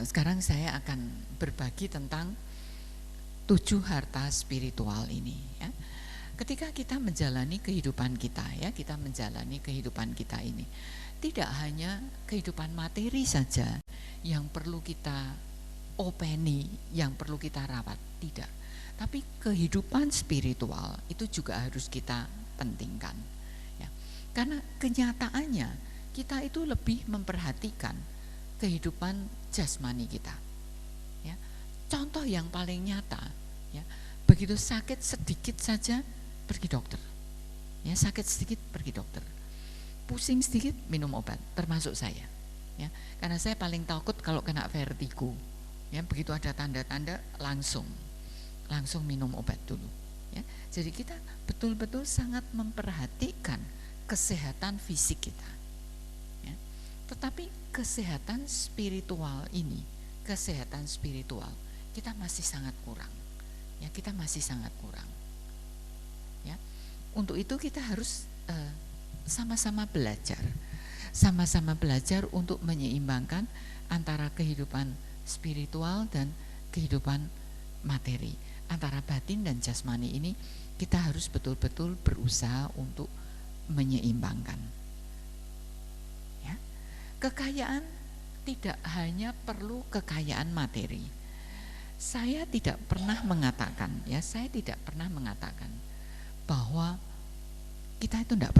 sekarang saya akan berbagi tentang 7 harta spiritual ini ya. Ketika kita menjalani kehidupan kita ya, kita menjalani kehidupan kita ini, tidak hanya kehidupan materi saja yang perlu kita openi, yang perlu kita rawat, tidak. Tapi kehidupan spiritual itu juga harus kita pentingkan ya. Karena kenyataannya kita itu lebih memperhatikan kehidupan jasmani kita ya. Contoh yang paling nyata ya, begitu sakit sedikit saja pergi dokter ya, sakit sedikit pergi dokter, pusing sedikit minum obat, termasuk saya ya, karena saya paling takut kalau kena vertigo ya, begitu ada tanda-tanda langsung minum obat dulu ya. Jadi kita betul-betul sangat memperhatikan kesehatan fisik kita ya. Tetapi kesehatan spiritual ini, kesehatan spiritual kita masih sangat kurang ya, kita masih sangat kurang ya. Untuk itu kita harus sama-sama belajar untuk menyeimbangkan antara kehidupan spiritual dan kehidupan materi, antara batin dan jasmani ini kita harus betul-betul berusaha untuk menyeimbangkan ya. Kekayaan tidak hanya perlu kekayaan materi. Saya tidak pernah mengatakan bahwa kita itu tidak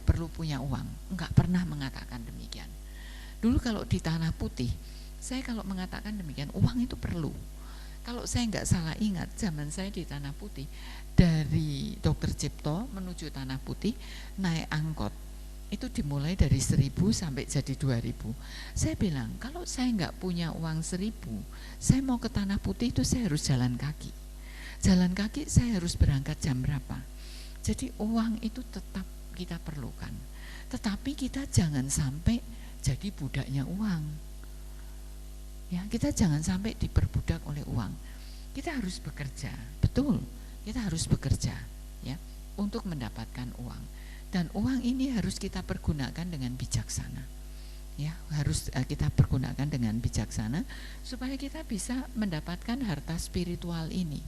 perlu punya uang, enggak pernah mengatakan demikian. Dulu kalau di Tanah Putih, saya kalau mengatakan demikian, uang itu perlu. Kalau saya enggak salah ingat, zaman saya di Tanah Putih, dari Dr. Cipto menuju Tanah Putih naik angkot itu dimulai dari 1.000 sampai jadi 2.000. Saya bilang kalau saya enggak punya uang 1.000, saya mau ke Tanah Putih itu saya harus jalan kaki. Jalan kaki saya harus berangkat jam berapa. Jadi uang itu tetap kita perlukan, tetapi kita jangan sampai jadi budaknya uang ya. Kita jangan sampai diperbudak oleh uang. Kita harus bekerja, betul, kita harus bekerja ya untuk mendapatkan uang, dan uang ini harus kita pergunakan dengan bijaksana ya, harus kita pergunakan dengan bijaksana supaya kita bisa mendapatkan harta spiritual ini.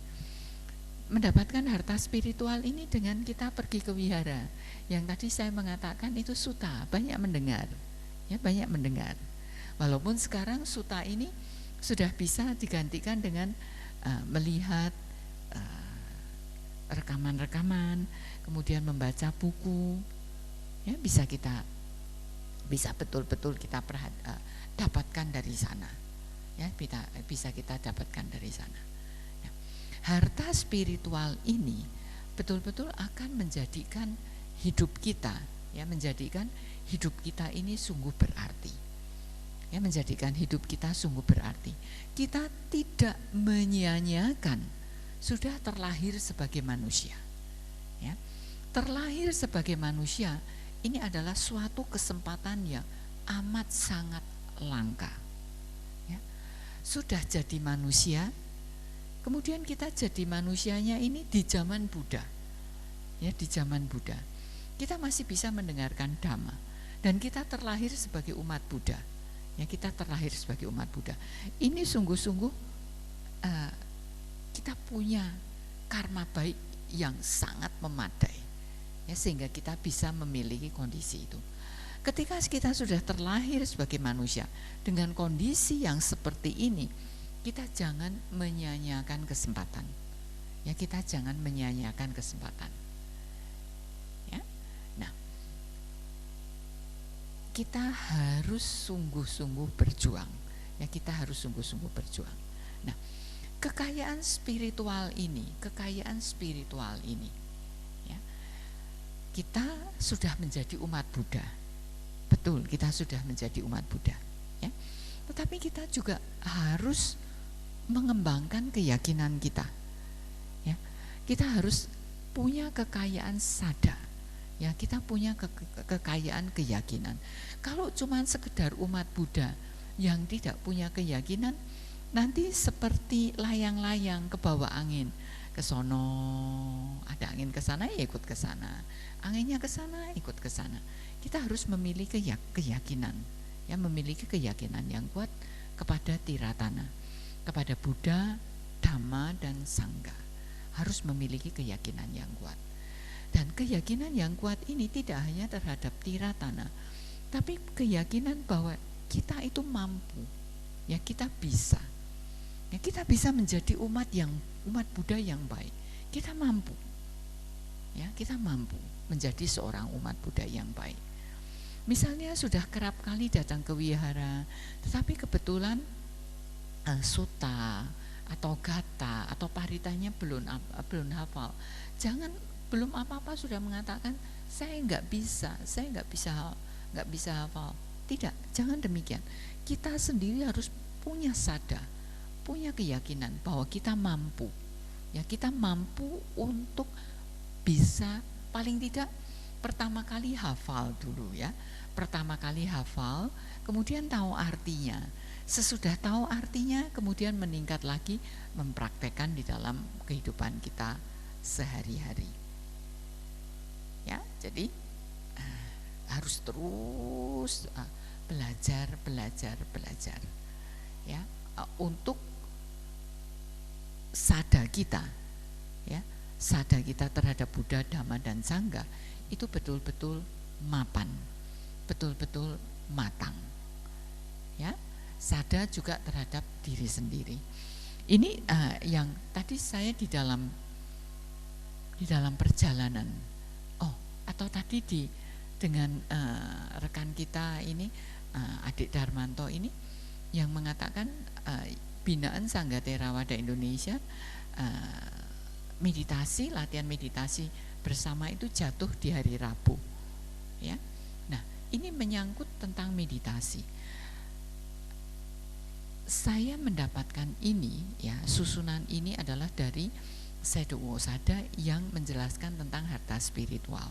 Mendapatkan harta spiritual ini dengan kita pergi ke wihara. Yang tadi saya mengatakan itu suta, banyak mendengar ya, banyak mendengar. Walaupun sekarang suta ini sudah bisa digantikan dengan melihat rekaman-rekaman, kemudian membaca buku ya, bisa betul-betul kita dapatkan dari sana ya, bisa kita dapatkan dari sana. Harta spiritual ini betul-betul akan menjadikan hidup kita ya, menjadikan hidup kita ini sungguh berarti ya, menjadikan hidup kita sungguh berarti. Kita tidak menyia-nyiakan sudah terlahir sebagai manusia ya. Terlahir sebagai manusia ini adalah suatu kesempatan yang amat sangat langka ya. Sudah jadi manusia, kemudian kita jadi manusianya ini di zaman Buddha ya, di zaman Buddha kita masih bisa mendengarkan Dhamma, dan kita terlahir sebagai umat Buddha ya, kita terlahir sebagai umat Buddha. Ini sungguh-sungguh kita punya karma baik yang sangat memadai ya, sehingga kita bisa memiliki kondisi itu. Ketika kita sudah terlahir sebagai manusia dengan kondisi yang seperti ini, kita jangan menyia-nyiakan kesempatan ya, kita jangan menyia-nyiakan kesempatan ya. Nah, kita harus sungguh-sungguh berjuang ya, kita harus sungguh-sungguh berjuang. Nah, kekayaan spiritual ini ya, kita sudah menjadi umat Buddha, betul, kita sudah menjadi umat Buddha ya. Tetapi kita juga harus mengembangkan keyakinan kita ya. Kita harus punya kekayaan sada ya, kita punya kekayaan keyakinan. Kalau cuma sekedar umat Buddha yang tidak punya keyakinan, nanti seperti layang-layang ke bawah angin, ke sono, ada angin ke sana ya ikut ke sana, anginnya ke sana ikut ke sana. Kita harus memiliki keyakinan ya, memiliki keyakinan yang kuat kepada Tiratana, kepada Buddha, Dhamma, dan Sangha. Harus memiliki keyakinan yang kuat. Dan keyakinan yang kuat ini tidak hanya terhadap Tiratana, tapi keyakinan bahwa kita itu mampu, ya kita bisa. Ya, kita bisa menjadi umat Buddha yang baik. Kita mampu. Ya, kita mampu menjadi seorang umat Buddha yang baik. Misalnya sudah kerap kali datang ke wihara, tetapi kebetulan sutta atau gata atau paritanya belum hafal. Jangan belum apa-apa sudah mengatakan saya nggak bisa hafal. Tidak, jangan demikian. Kita sendiri harus punya sadar, punya keyakinan bahwa kita mampu. Ya, kita mampu untuk bisa paling tidak pertama kali hafal dulu ya. Pertama kali hafal, kemudian tahu artinya. Sesudah tahu artinya, kemudian meningkat lagi mempraktekkan di dalam kehidupan kita sehari-hari. Ya, jadi harus terus belajar. Ya, untuk sada kita, ya, sada kita terhadap Buddha, Dhamma, dan Sangha itu betul-betul mapan, betul-betul matang. Ya, sada juga terhadap diri sendiri. Ini yang tadi saya di dalam perjalanan, atau tadi dengan rekan kita ini, Adik Darmanto ini yang mengatakan binaan Sangga Theravada Indonesia, latihan meditasi bersama itu jatuh di hari Rabu. Ya, nah ini menyangkut tentang meditasi. Saya mendapatkan ini, ya, susunan ini adalah dari Sayadaw Sada yang menjelaskan tentang harta spiritual.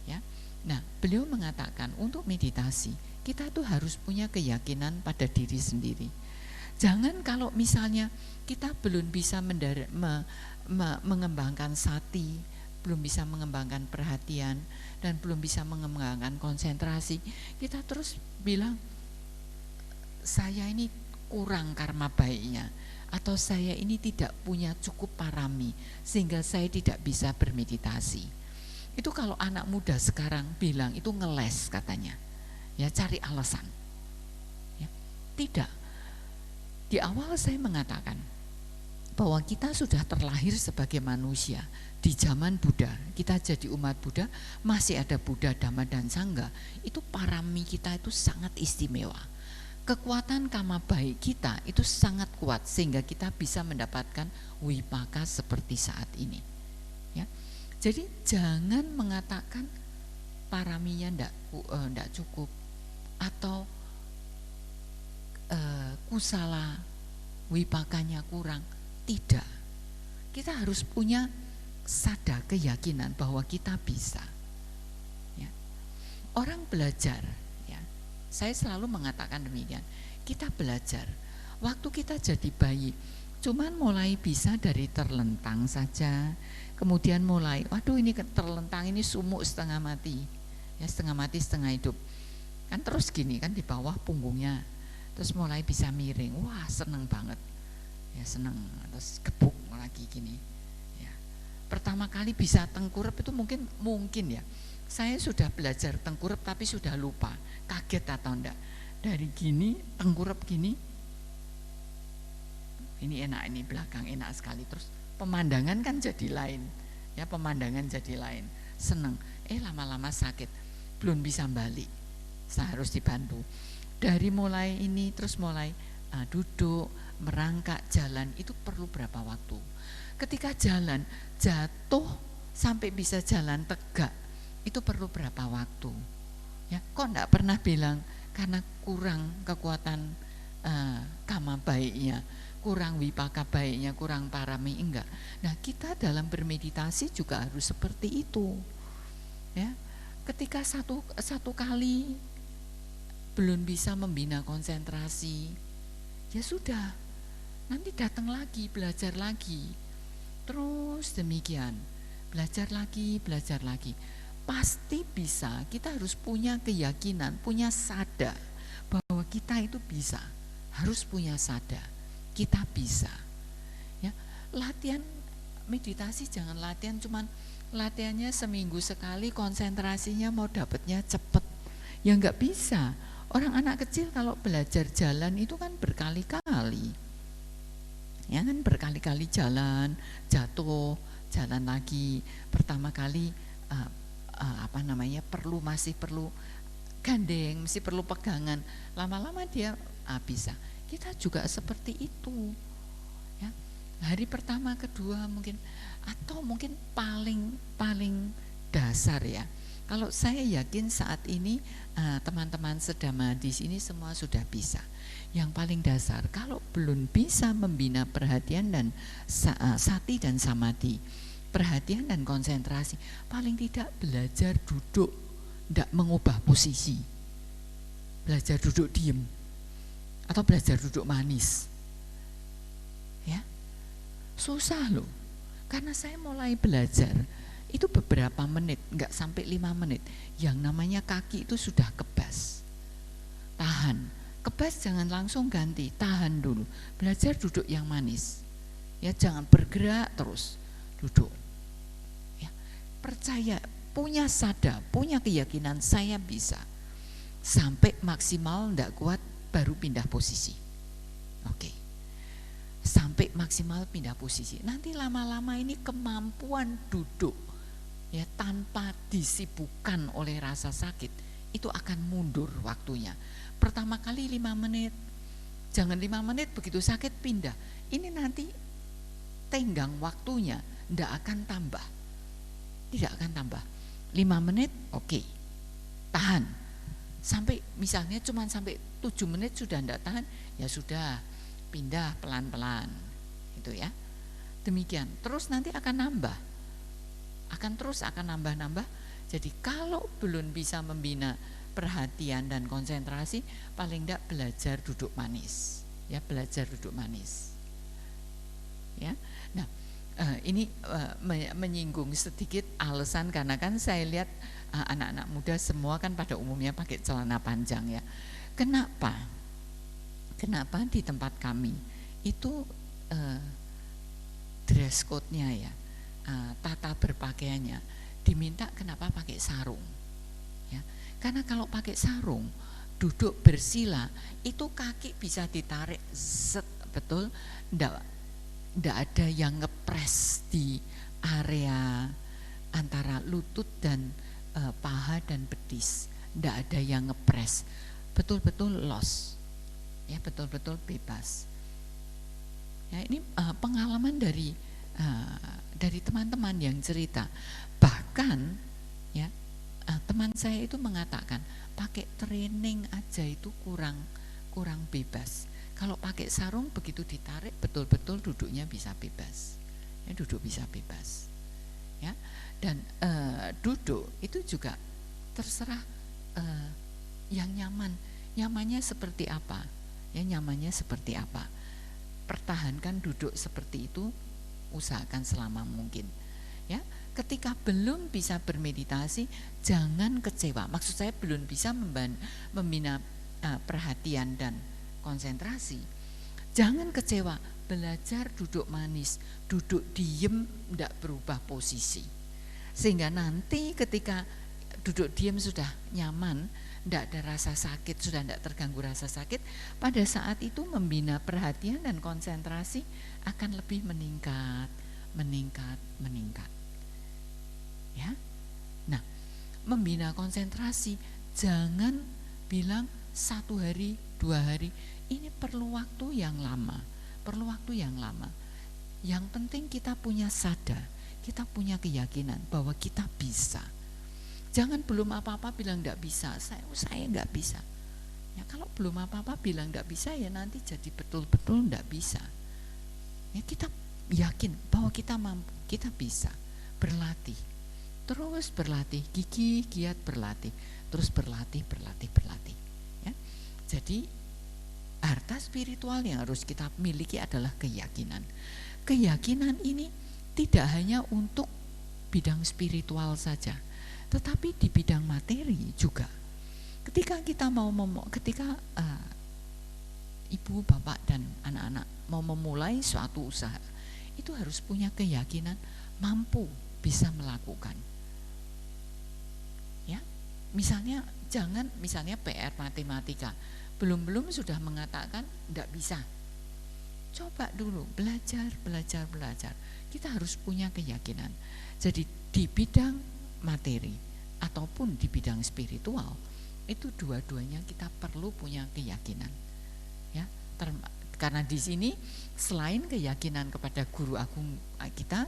Ya, nah beliau mengatakan untuk meditasi kita tuh harus punya keyakinan pada diri sendiri. Jangan kalau misalnya kita belum bisa mengembangkan sati, belum bisa mengembangkan perhatian, dan belum bisa mengembangkan konsentrasi, kita terus bilang saya ini kurang karma baiknya, atau saya ini tidak punya cukup parami sehingga saya tidak bisa bermeditasi. Itu kalau anak muda sekarang bilang itu ngeles katanya, ya, cari alasan. Ya, tidak. Di awal saya mengatakan bahwa kita sudah terlahir sebagai manusia di zaman Buddha. Kita jadi umat Buddha, masih ada Buddha, Dhamma, dan Sangha. Itu parami kita itu sangat istimewa. Kekuatan kama baik kita itu sangat kuat sehingga kita bisa mendapatkan wipaka seperti saat ini. Ya, jadi jangan mengatakan paraminya ndak cukup atau kusala wipakanya kurang. Tidak. Kita harus punya sada keyakinan bahwa kita bisa. Ya. Orang belajar, ya, saya selalu mengatakan demikian. Kita belajar. Waktu kita jadi bayi, cuman mulai bisa dari terlentang saja. Kemudian mulai, waduh ini terlentang, ini sumuk setengah mati. Ya, setengah mati setengah hidup. Kan terus gini kan di bawah punggungnya. Terus mulai bisa miring. Wah, seneng banget. Ya, seneng. Terus gebuk lagi gini. Ya. Pertama kali bisa tengkurap itu mungkin ya. Saya sudah belajar tengkurap tapi sudah lupa. Kaget atau enggak. Dari gini, tengkurap gini. Ini enak, ini belakang enak sekali. Terus pemandangan kan jadi lain. Ya, pemandangan jadi lain. Seneng. Lama-lama sakit. Belum bisa balik. Saya harus dibantu. Dari mulai ini terus mulai duduk, merangkak, jalan itu perlu berapa waktu. Ketika jalan jatuh sampai bisa jalan tegak itu perlu berapa waktu. Ya, kok enggak pernah bilang karena kurang kekuatan kama baiknya, kurang wipaka baiknya, kurang parami, enggak. Nah, kita dalam bermeditasi juga harus seperti itu. Ya. Ketika satu kali belum bisa membina konsentrasi, ya sudah, nanti datang lagi, belajar lagi, terus demikian, belajar lagi, pasti bisa. Kita harus punya keyakinan, punya sada bahwa kita itu bisa, harus punya sadar, kita bisa. Ya, latihan meditasi jangan latihan cuman latihannya seminggu sekali, konsentrasinya mau dapatnya cepet, ya nggak bisa. Orang anak kecil kalau belajar jalan itu kan berkali-kali, ya kan berkali-kali jalan, jatuh, jalan lagi. Pertama kali masih perlu gandeng, masih perlu pegangan. Lama-lama dia bisa. Kita juga seperti itu. Ya, hari pertama, kedua mungkin, atau mungkin paling dasar ya. Kalau saya yakin saat ini teman-teman sedama di sini semua sudah bisa. Yang paling dasar, kalau belum bisa membina perhatian dan sati dan samadhi, perhatian dan konsentrasi, paling tidak belajar duduk, tidak mengubah posisi, belajar duduk diem, atau belajar duduk manis, ya susah loh. Karena saya mulai belajar itu beberapa menit, nggak sampai 5 menit, yang namanya kaki itu sudah kebas. Tahan, kebas jangan langsung ganti, tahan dulu, belajar duduk yang manis. Ya, jangan bergerak terus, duduk. Ya, percaya, punya sadar, punya keyakinan saya bisa. Sampai maksimal nggak kuat baru pindah posisi. Oke. Sampai maksimal pindah posisi. Nanti lama-lama ini kemampuan duduk ya tanpa disibukkan oleh rasa sakit itu akan mundur waktunya. Pertama kali 5 menit, jangan 5 menit begitu sakit pindah. Ini nanti tenggang waktunya tidak akan tambah, tidak akan tambah. 5 menit oke, tahan. Sampai misalnya cuma sampai 7 menit sudah tidak tahan, ya sudah pindah pelan-pelan, itu ya. Demikian, terus nanti akan nambah, akan nambah-nambah. Jadi kalau belum bisa membina perhatian dan konsentrasi, paling tidak belajar duduk manis, ya belajar duduk manis, ya. Nah, ini menyinggung sedikit alasan karena kan saya lihat anak-anak muda semua kan pada umumnya pakai celana panjang ya. Kenapa di tempat kami itu dress code-nya ya, tata berpakaiannya diminta kenapa pakai sarung ya. Karena kalau pakai sarung duduk bersila itu kaki bisa ditarik betul, ndak ada yang ngepres di area antara lutut dan paha dan betis, ndak ada yang ngepres, betul-betul los. Ya, betul-betul bebas. Ya, ini pengalaman dari teman-teman yang cerita. Bahkan ya teman saya itu mengatakan pakai training aja itu kurang bebas. Kalau pakai sarung begitu ditarik betul-betul duduknya bisa bebas. Ya, duduk bisa bebas. Ya, dan duduk itu juga terserah yang nyaman. Nyamannya seperti apa? Ya, nyamannya seperti apa? Pertahankan duduk seperti itu, usahakan selama mungkin. Ya, ketika belum bisa bermeditasi, jangan kecewa. Maksud saya belum bisa membina perhatian dan konsentrasi. Jangan kecewa. Belajar duduk manis, duduk diem, tidak berubah posisi. Sehingga nanti ketika duduk diem sudah nyaman, tidak ada rasa sakit, sudah tidak terganggu rasa sakit, pada saat itu membina perhatian dan konsentrasi akan lebih meningkat. Ya, nah, membina konsentrasi jangan bilang 1 hari, 2 hari, ini perlu waktu yang lama, Yang penting kita punya sadar, kita punya keyakinan bahwa kita bisa. Jangan belum apa-apa bilang enggak bisa, saya enggak bisa. Ya, kalau belum apa-apa bilang enggak bisa, ya nanti jadi betul-betul enggak bisa. Ya, kita yakin bahwa kita mampu, kita bisa. Berlatih, terus berlatih, gigih giat berlatih, terus berlatih. Ya, jadi harta spiritual yang harus kita miliki adalah keyakinan. Keyakinan ini tidak hanya untuk bidang spiritual saja, tetapi di bidang materi juga. Ketika kita ibu, bapak, dan anak-anak mau memulai suatu usaha, itu harus punya keyakinan mampu bisa melakukan. Ya, misalnya misalnya PR matematika, belum sudah mengatakan tidak bisa. Coba dulu belajar. Kita harus punya keyakinan. Jadi di bidang materi ataupun di bidang spiritual, itu dua-duanya kita perlu punya keyakinan. Ya, karena di sini selain keyakinan kepada guru agung kita,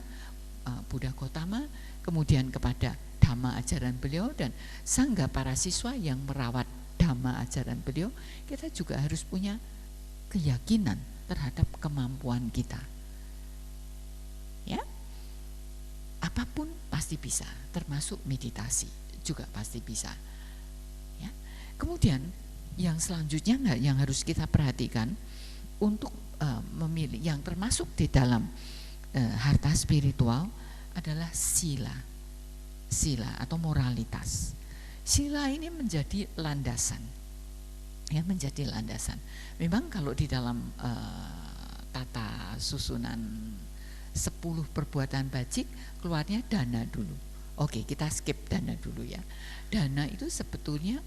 Buddha Gautama, kemudian kepada dhamma ajaran beliau dan sangga para siswa yang merawat dhamma ajaran beliau, kita juga harus punya keyakinan terhadap kemampuan kita. Ya, apapun pasti bisa, termasuk meditasi juga pasti bisa. Ya, kemudian yang selanjutnya yang harus kita perhatikan untuk memilih yang termasuk di dalam harta spiritual adalah sila atau moralitas. Sila ini menjadi landasan, ya, menjadi landasan. Memang kalau di dalam tata susunan 10 perbuatan bajik keluarnya dana dulu. Oke, kita skip dana dulu ya. Dana itu sebetulnya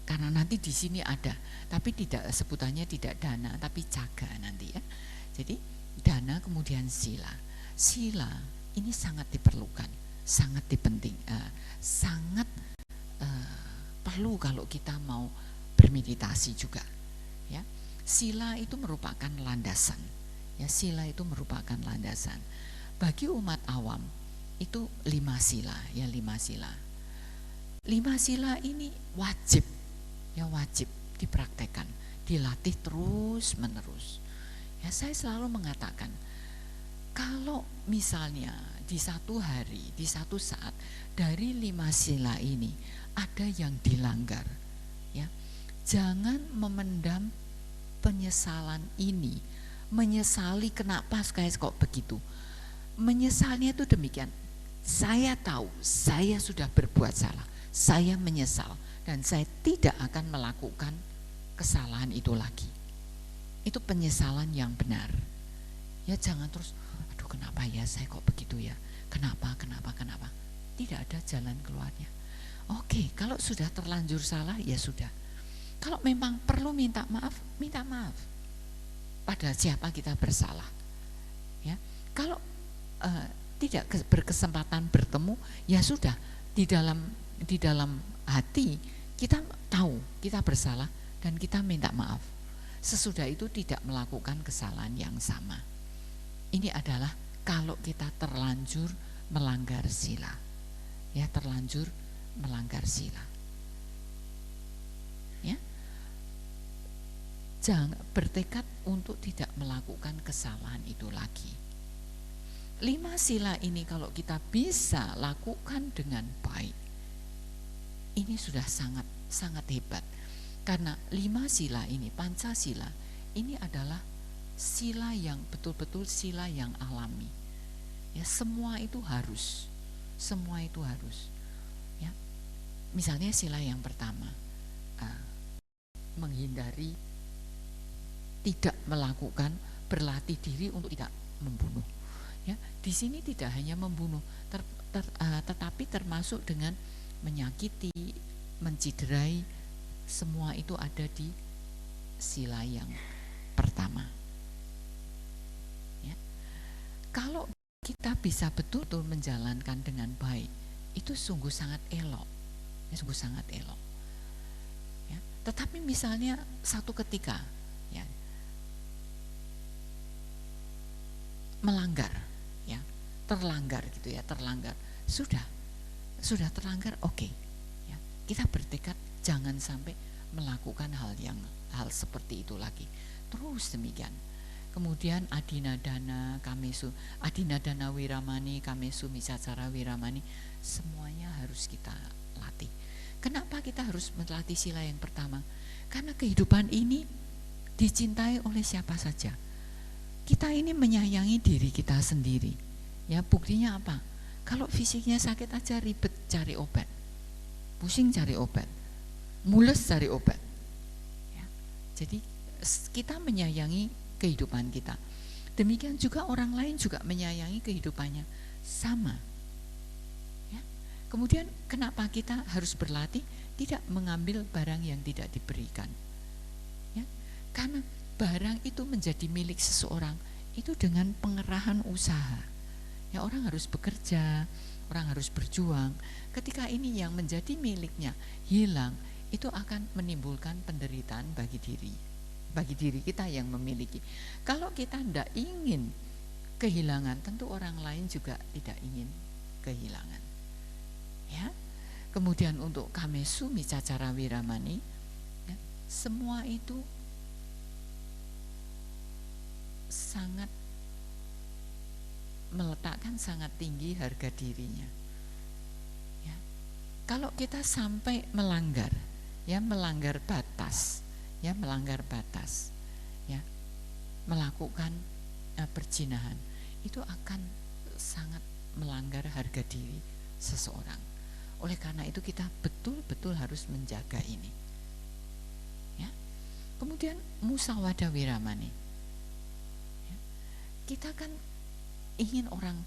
karena nanti di sini ada, tapi tidak sebutannya tidak dana, tapi caga nanti ya. Jadi dana kemudian sila. Sila ini sangat diperlukan, sangat sangat perlu kalau kita mau bermeditasi juga. Ya, sila itu merupakan landasan. Ya, sila itu merupakan landasan. Bagi umat awam itu 5 sila, ya 5 sila. 5 sila ini wajib, ya wajib dipraktekkan, dilatih terus menerus. Ya, saya selalu mengatakan, kalau misalnya di satu hari, di satu saat dari 5 sila ini ada yang dilanggar, ya, jangan memendam penyesalan ini, menyesali kenapa saya kok begitu. Menyesalnya itu demikian, saya tahu saya sudah berbuat salah, saya menyesal dan saya tidak akan melakukan kesalahan itu lagi. Itu penyesalan yang benar. Ya, jangan terus, aduh kenapa ya saya kok begitu ya, kenapa. Tidak ada jalan keluarnya. Oke, kalau sudah terlanjur salah ya sudah. Kalau memang perlu minta maaf pada siapa kita bersalah. Ya, kalau tidak berkesempatan bertemu, ya sudah, di dalam hati kita tahu kita bersalah dan kita minta maaf. Sesudah itu tidak melakukan kesalahan yang sama. Ini adalah kalau kita terlanjur melanggar sila. Ya, terlanjur melanggar sila. Ya. Jangan bertekad untuk tidak melakukan kesalahan itu lagi. 5 sila ini kalau kita bisa lakukan dengan baik, ini sudah sangat hebat. Karena 5 sila ini, Pancasila, ini adalah sila yang betul-betul sila yang alami. Ya, semua itu harus. Ya. Misalnya sila yang pertama, menghindari, tidak melakukan, berlatih diri untuk tidak membunuh. Ya, di sini tidak hanya membunuh, tetapi termasuk dengan menyakiti, menciderai, semua itu ada di sila yang pertama. Ya. Kalau kita bisa betul-betul menjalankan dengan baik, itu sungguh sangat elok. Ya, sungguh sangat elok. Ya. Tetapi misalnya satu ketika, ya, melanggar, ya, terlanggar gitu ya, sudah terlanggar, oke. Ya, kita bertekad jangan sampai melakukan hal seperti itu lagi. Terus demikian. Kemudian adinadana, kamesu, adinadana wiramani, kamesu micacara wiramani, semuanya harus kita latih. Kenapa kita harus melatih sila yang pertama? Karena kehidupan ini dicintai oleh siapa saja. Kita ini menyayangi diri kita sendiri. Ya, buktinya apa? Kalau fisiknya sakit aja ribet cari obat, pusing cari obat, mules cari obat. Jadi kita menyayangi kehidupan kita. Demikian juga orang lain juga menyayangi kehidupannya sama. Ya. Kemudian kenapa kita harus berlatih tidak mengambil barang yang tidak diberikan? Ya. Karena barang itu menjadi milik seseorang itu dengan pengerahan usaha. Ya, orang harus bekerja, orang harus berjuang. Ketika ini yang menjadi miliknya hilang, itu akan menimbulkan penderitaan bagi diri kita yang memiliki. Kalau kita tidak ingin kehilangan, tentu orang lain juga tidak ingin kehilangan. Ya. Kemudian untuk Kamesu Micacara Wiramani, ya, semua itu sangat meletakkan sangat tinggi harga dirinya. Ya. Kalau kita sampai melanggar batas, ya melakukan perzinahan, itu akan sangat melanggar harga diri seseorang. Oleh karena itu kita betul-betul harus menjaga ini. Ya. Kemudian Musawada Wiramani. Ya. Kita kan ingin orang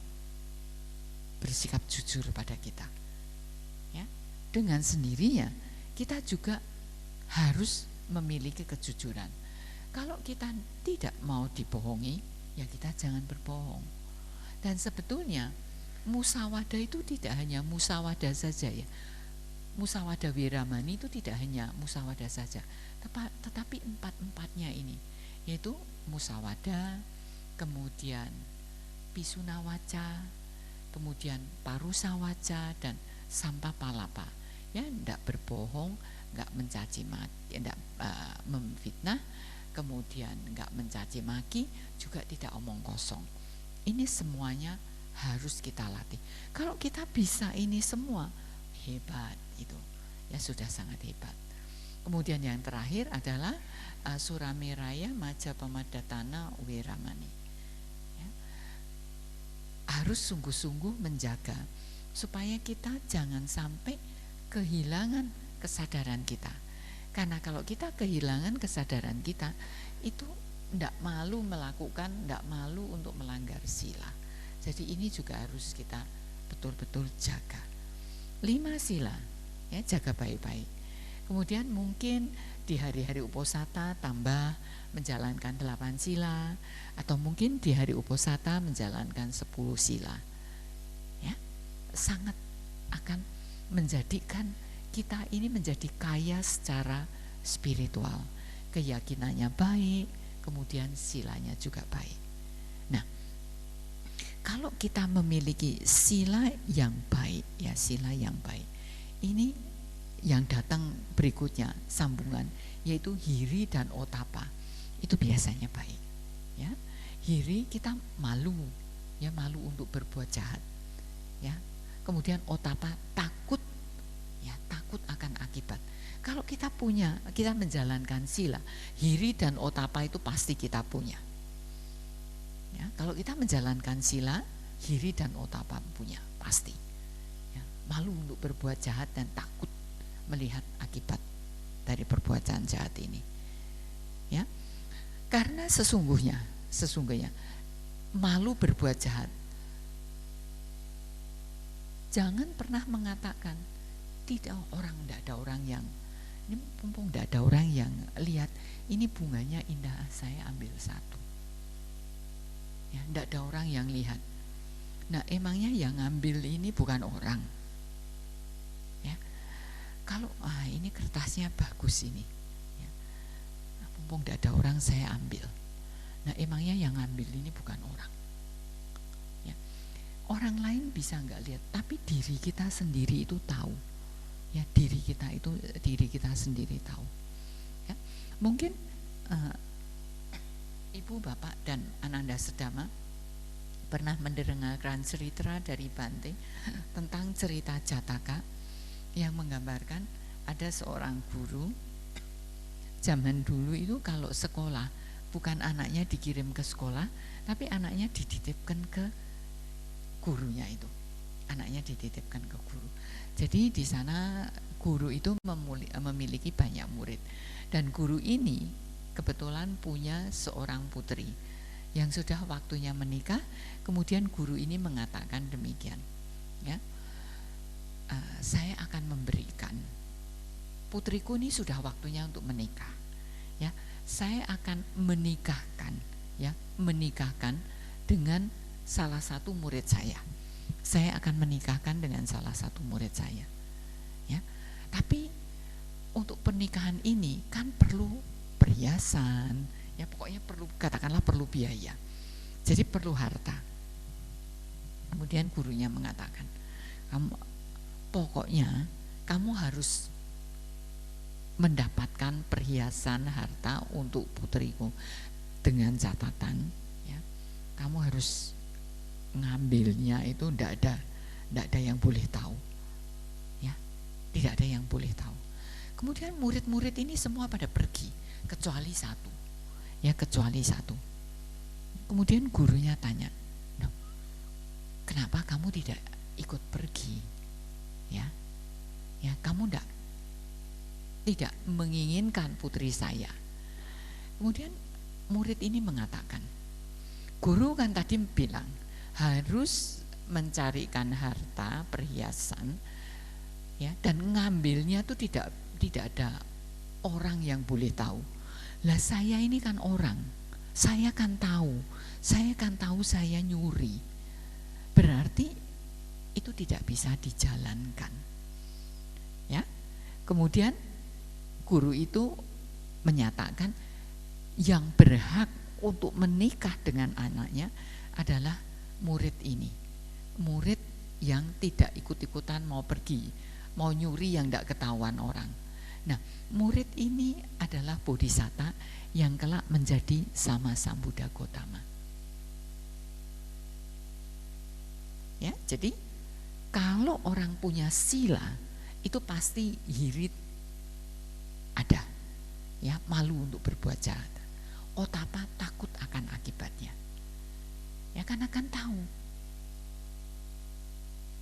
bersikap jujur pada kita. Ya. Dengan sendirinya kita juga harus memiliki kejujuran. Kalau kita tidak mau dibohongi, ya kita jangan berbohong. Dan sebetulnya musawada itu tidak hanya musawada saja ya. Musawada Wiramani itu tidak hanya musawada saja, tetapi empat-empatnya ini, yaitu musawada, kemudian pisunawaca, kemudian parusawaca, dan sampapalapa. Ya, tidak berbohong, enggak mencaci maki, enggak memfitnah, kemudian enggak mencaci maki, juga tidak omong kosong. Ini semuanya harus kita latih. Kalau kita bisa ini semua, hebat itu. Ya sudah sangat hebat. Kemudian yang terakhir adalah Surameraya Majapahmadatana Wiramani. Ya. Harus sungguh-sungguh menjaga supaya kita jangan sampai kehilangan kesadaran kita. Karena kalau kita kehilangan kesadaran kita, itu tidak malu melakukan, tidak malu untuk melanggar sila. Jadi ini juga harus kita betul-betul jaga. 5 sila, ya, jaga baik-baik. Kemudian mungkin di hari-hari uposata tambah menjalankan 8 sila, atau mungkin di hari uposata menjalankan 10 sila. Ya, sangat akan menjadikan kita ini menjadi kaya secara spiritual. Keyakinannya baik, kemudian silanya juga baik. Nah, kalau kita memiliki sila yang baik, ya sila yang baik, ini yang datang berikutnya sambungan, yaitu hiri dan otapa. Itu biasanya baik. Ya, hiri kita malu, ya malu untuk berbuat jahat. Ya, kemudian otapa takut, ya takut akan akibat. Kalau kita menjalankan sila, hiri dan otapa itu pasti kita punya. Ya, kalau kita menjalankan sila, hiri dan otapa punya pasti. Ya, malu untuk berbuat jahat dan takut melihat akibat dari perbuatan jahat ini. Ya, karena sesungguhnya malu berbuat jahat. Jangan pernah mengatakan tidak ada orang yang ini mumpung tidak ada orang yang lihat ini bunganya indah, saya ambil satu. Ya, tidak ada orang yang lihat. Nah, emangnya yang ngambil ini bukan orang. Ya, kalau ini kertasnya bagus ini, ya, nah, mumpung tidak ada orang saya ambil. Nah, emangnya yang ngambil ini bukan orang. Ya, orang lain bisa nggak lihat, tapi diri kita sendiri itu tahu. Ya, diri kita sendiri tahu. Ya, mungkin Ibu, Bapak, dan Ananda Sedama pernah mendengarkan cerita dari Bante tentang cerita Jataka yang menggambarkan ada seorang guru. Zaman dulu itu kalau sekolah, bukan anaknya dikirim ke sekolah, tapi anaknya dititipkan ke gurunya itu. Anaknya dititipkan ke guru. Jadi di sana guru itu memiliki banyak murid, dan guru ini kebetulan punya seorang putri yang sudah waktunya menikah. Kemudian guru ini mengatakan demikian, ya, saya akan memberikan putriku ini sudah waktunya untuk menikah, ya, saya akan menikahkan, ya, menikahkan dengan salah satu murid saya. Saya akan menikahkan dengan salah satu murid saya, ya. Tapi untuk pernikahan ini kan perlu perhiasan, ya, pokoknya perlu, katakanlah perlu biaya. Jadi perlu harta. Kemudian gurunya mengatakan, pokoknya kamu harus mendapatkan perhiasan harta untuk putriku, dengan catatan, ya, kamu harus ngambilnya itu tidak ada yang boleh tahu, ya, tidak ada yang boleh tahu. Kemudian murid-murid ini semua pada pergi kecuali satu, ya, kecuali satu. Kemudian gurunya tanya, "No, kenapa kamu tidak ikut pergi? Ya, ya, kamu tidak menginginkan putri saya?" Kemudian murid ini mengatakan, "Guru kan tadi bilang harus mencarikan harta, perhiasan, ya, dan ngambilnya itu tidak ada orang yang boleh tahu. Lah saya ini kan orang, saya kan tahu saya nyuri. Berarti itu tidak bisa dijalankan." Ya. Kemudian guru itu menyatakan yang berhak untuk menikah dengan anaknya adalah murid ini. Murid yang tidak ikut-ikutan mau pergi, mau nyuri yang tidak ketahuan orang. Nah, murid ini adalah bodhisatta yang kelak menjadi Sama Sambuddha Gautama. Ya, jadi kalau orang punya sila itu pasti hirit ada, ya, malu untuk berbuat jahat. Otapa takut akan akibatnya, ya, karena kan tahu,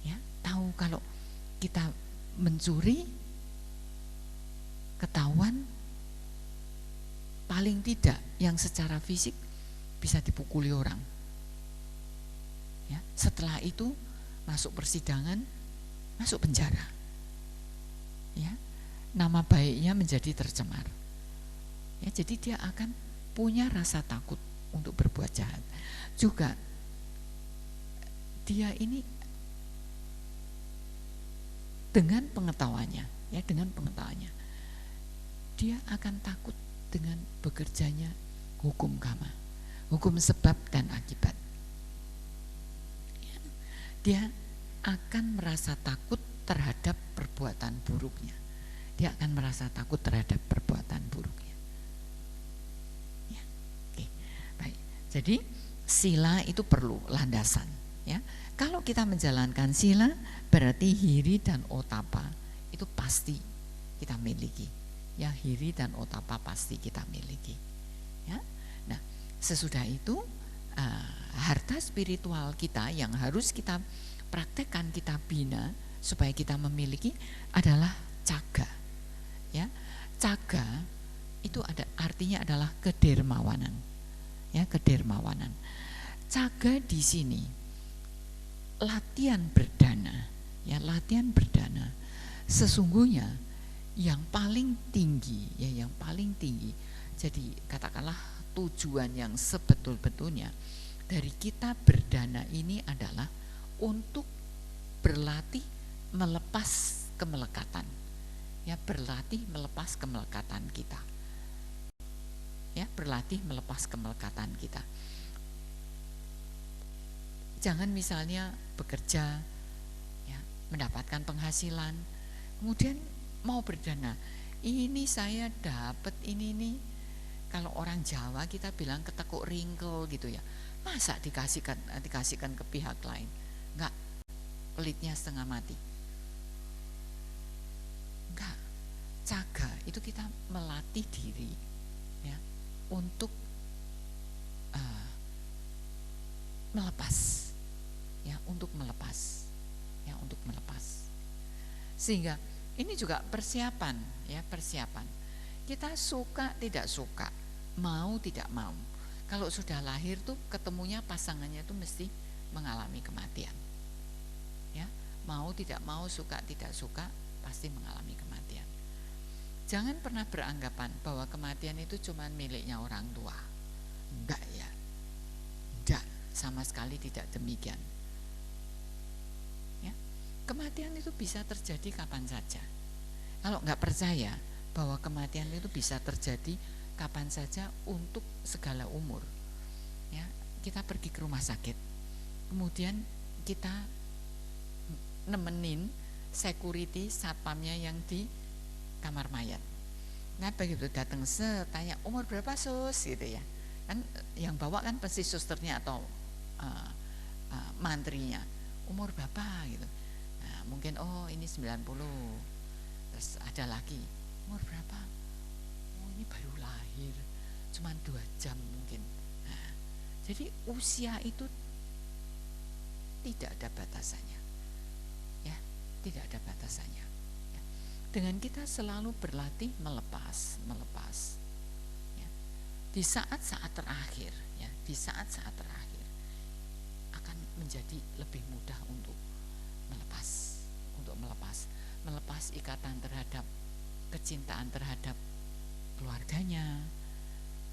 ya, tahu kalau kita mencuri ketahuan, paling tidak yang secara fisik bisa dipukuli orang, ya. Setelah itu masuk persidangan, masuk penjara, ya, nama baiknya menjadi tercemar, ya. Jadi dia akan punya rasa takut untuk berbuat jahat. Juga dia ini dengan pengetahuannya, ya, dengan pengetahuannya dia akan takut dengan bekerjanya hukum karma, hukum sebab dan akibat, ya. Dia akan merasa takut terhadap perbuatan buruknya. Dia akan merasa takut terhadap perbuatan buruknya, ya. Oke, baik. Jadi sila itu perlu landasan, ya. Kalau kita menjalankan sila, berarti hiri dan otapa itu pasti kita miliki. Ya, hiri dan otapa pasti kita miliki, ya. Nah, sesudah itu harta spiritual kita yang harus kita praktekkan, kita bina supaya kita memiliki adalah caga, ya. Caga itu artinya adalah kedermawanan, ya, kedermawanan. Caga di sini latihan berdana, ya, latihan berdana. Sesungguhnya yang paling tinggi, ya, yang paling tinggi. Jadi katakanlah tujuan yang sebetul-betulnya dari kita berdana ini adalah untuk berlatih melepas kemelekatan, ya, berlatih melepas kemelekatan kita, ya, berlatih melepas kemelekatan kita. Jangan misalnya bekerja, ya, mendapatkan penghasilan, kemudian mau berdana, ini saya dapat ini nih, kalau orang Jawa kita bilang ketekuk ringkel gitu, ya. Masa dikasihkan ke pihak lain? Enggak, pelitnya setengah mati. Enggak. Caga itu kita melatih diri, ya, untuk melepas, ya, untuk melepas, ya, untuk melepas. Sehingga ini juga persiapan, ya, persiapan. Kita suka tidak suka, mau tidak mau. Kalau sudah lahir tuh ketemunya pasangannya tuh mesti mengalami kematian. Ya, mau tidak mau, suka tidak suka, pasti mengalami kematian. Jangan pernah beranggapan bahwa kematian itu cuma miliknya orang tua. Enggak ya. Enggak, sama sekali tidak demikian. Ya. Kematian itu bisa terjadi kapan saja. Kalau enggak percaya bahwa kematian itu bisa terjadi kapan saja untuk segala umur, ya, kita pergi ke rumah sakit, kemudian kita nemenin security satpamnya yang di kamar mayat. Nah begitu datang tanya umur berapa sus gitu ya, kan yang bawa kan pasti susternya atau mantrinya, umur berapa gitu. Nah, mungkin oh ini 90, terus ada lagi umur berapa, oh ini baru lahir cuma 2 jam mungkin. Nah, jadi usia itu tidak ada batasannya, ya, tidak ada batasannya. Ya. Dengan kita selalu berlatih melepas, ya. Di saat-saat terakhir, ya, di saat-saat terakhir akan menjadi lebih mudah untuk melepas ikatan terhadap kecintaan terhadap keluarganya,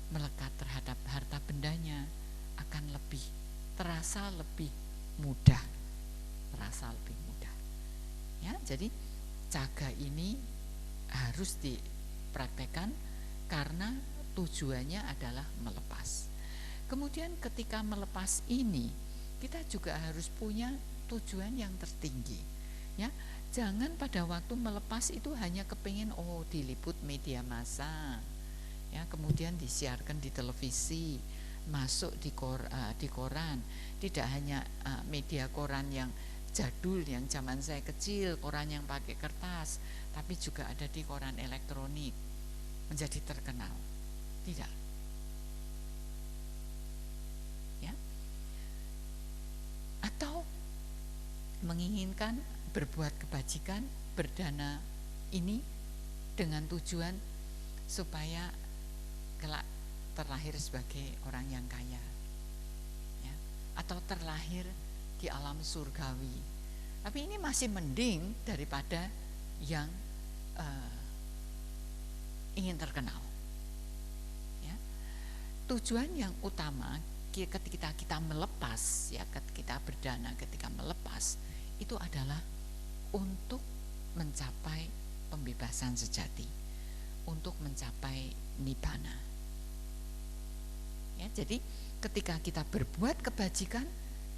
melekat terhadap harta bendanya, akan lebih terasa lebih mudah. Ya, jadi jaga ini harus dipraktekkan karena tujuannya adalah melepas. Kemudian ketika melepas ini, kita juga harus punya tujuan yang tertinggi. Ya, jangan pada waktu melepas itu hanya kepingin diliput media massa, ya, kemudian disiarkan di televisi, masuk di koran. Tidak hanya media koran yang jadul yang zaman saya kecil, koran yang pakai kertas, tapi juga ada di koran elektronik, menjadi terkenal. Tidak. Ya. Atau menginginkan berbuat kebajikan, berdana ini dengan tujuan supaya kelak terlahir sebagai orang yang kaya, ya, atau terlahir di alam surgawi. Tapi ini masih mending daripada yang ingin terkenal. Ya. Tujuan yang utama ketika kita melepas, ya, ketika berdana, ketika melepas itu adalah untuk mencapai pembebasan sejati, untuk mencapai nibbana. Ya, jadi ketika kita berbuat kebajikan,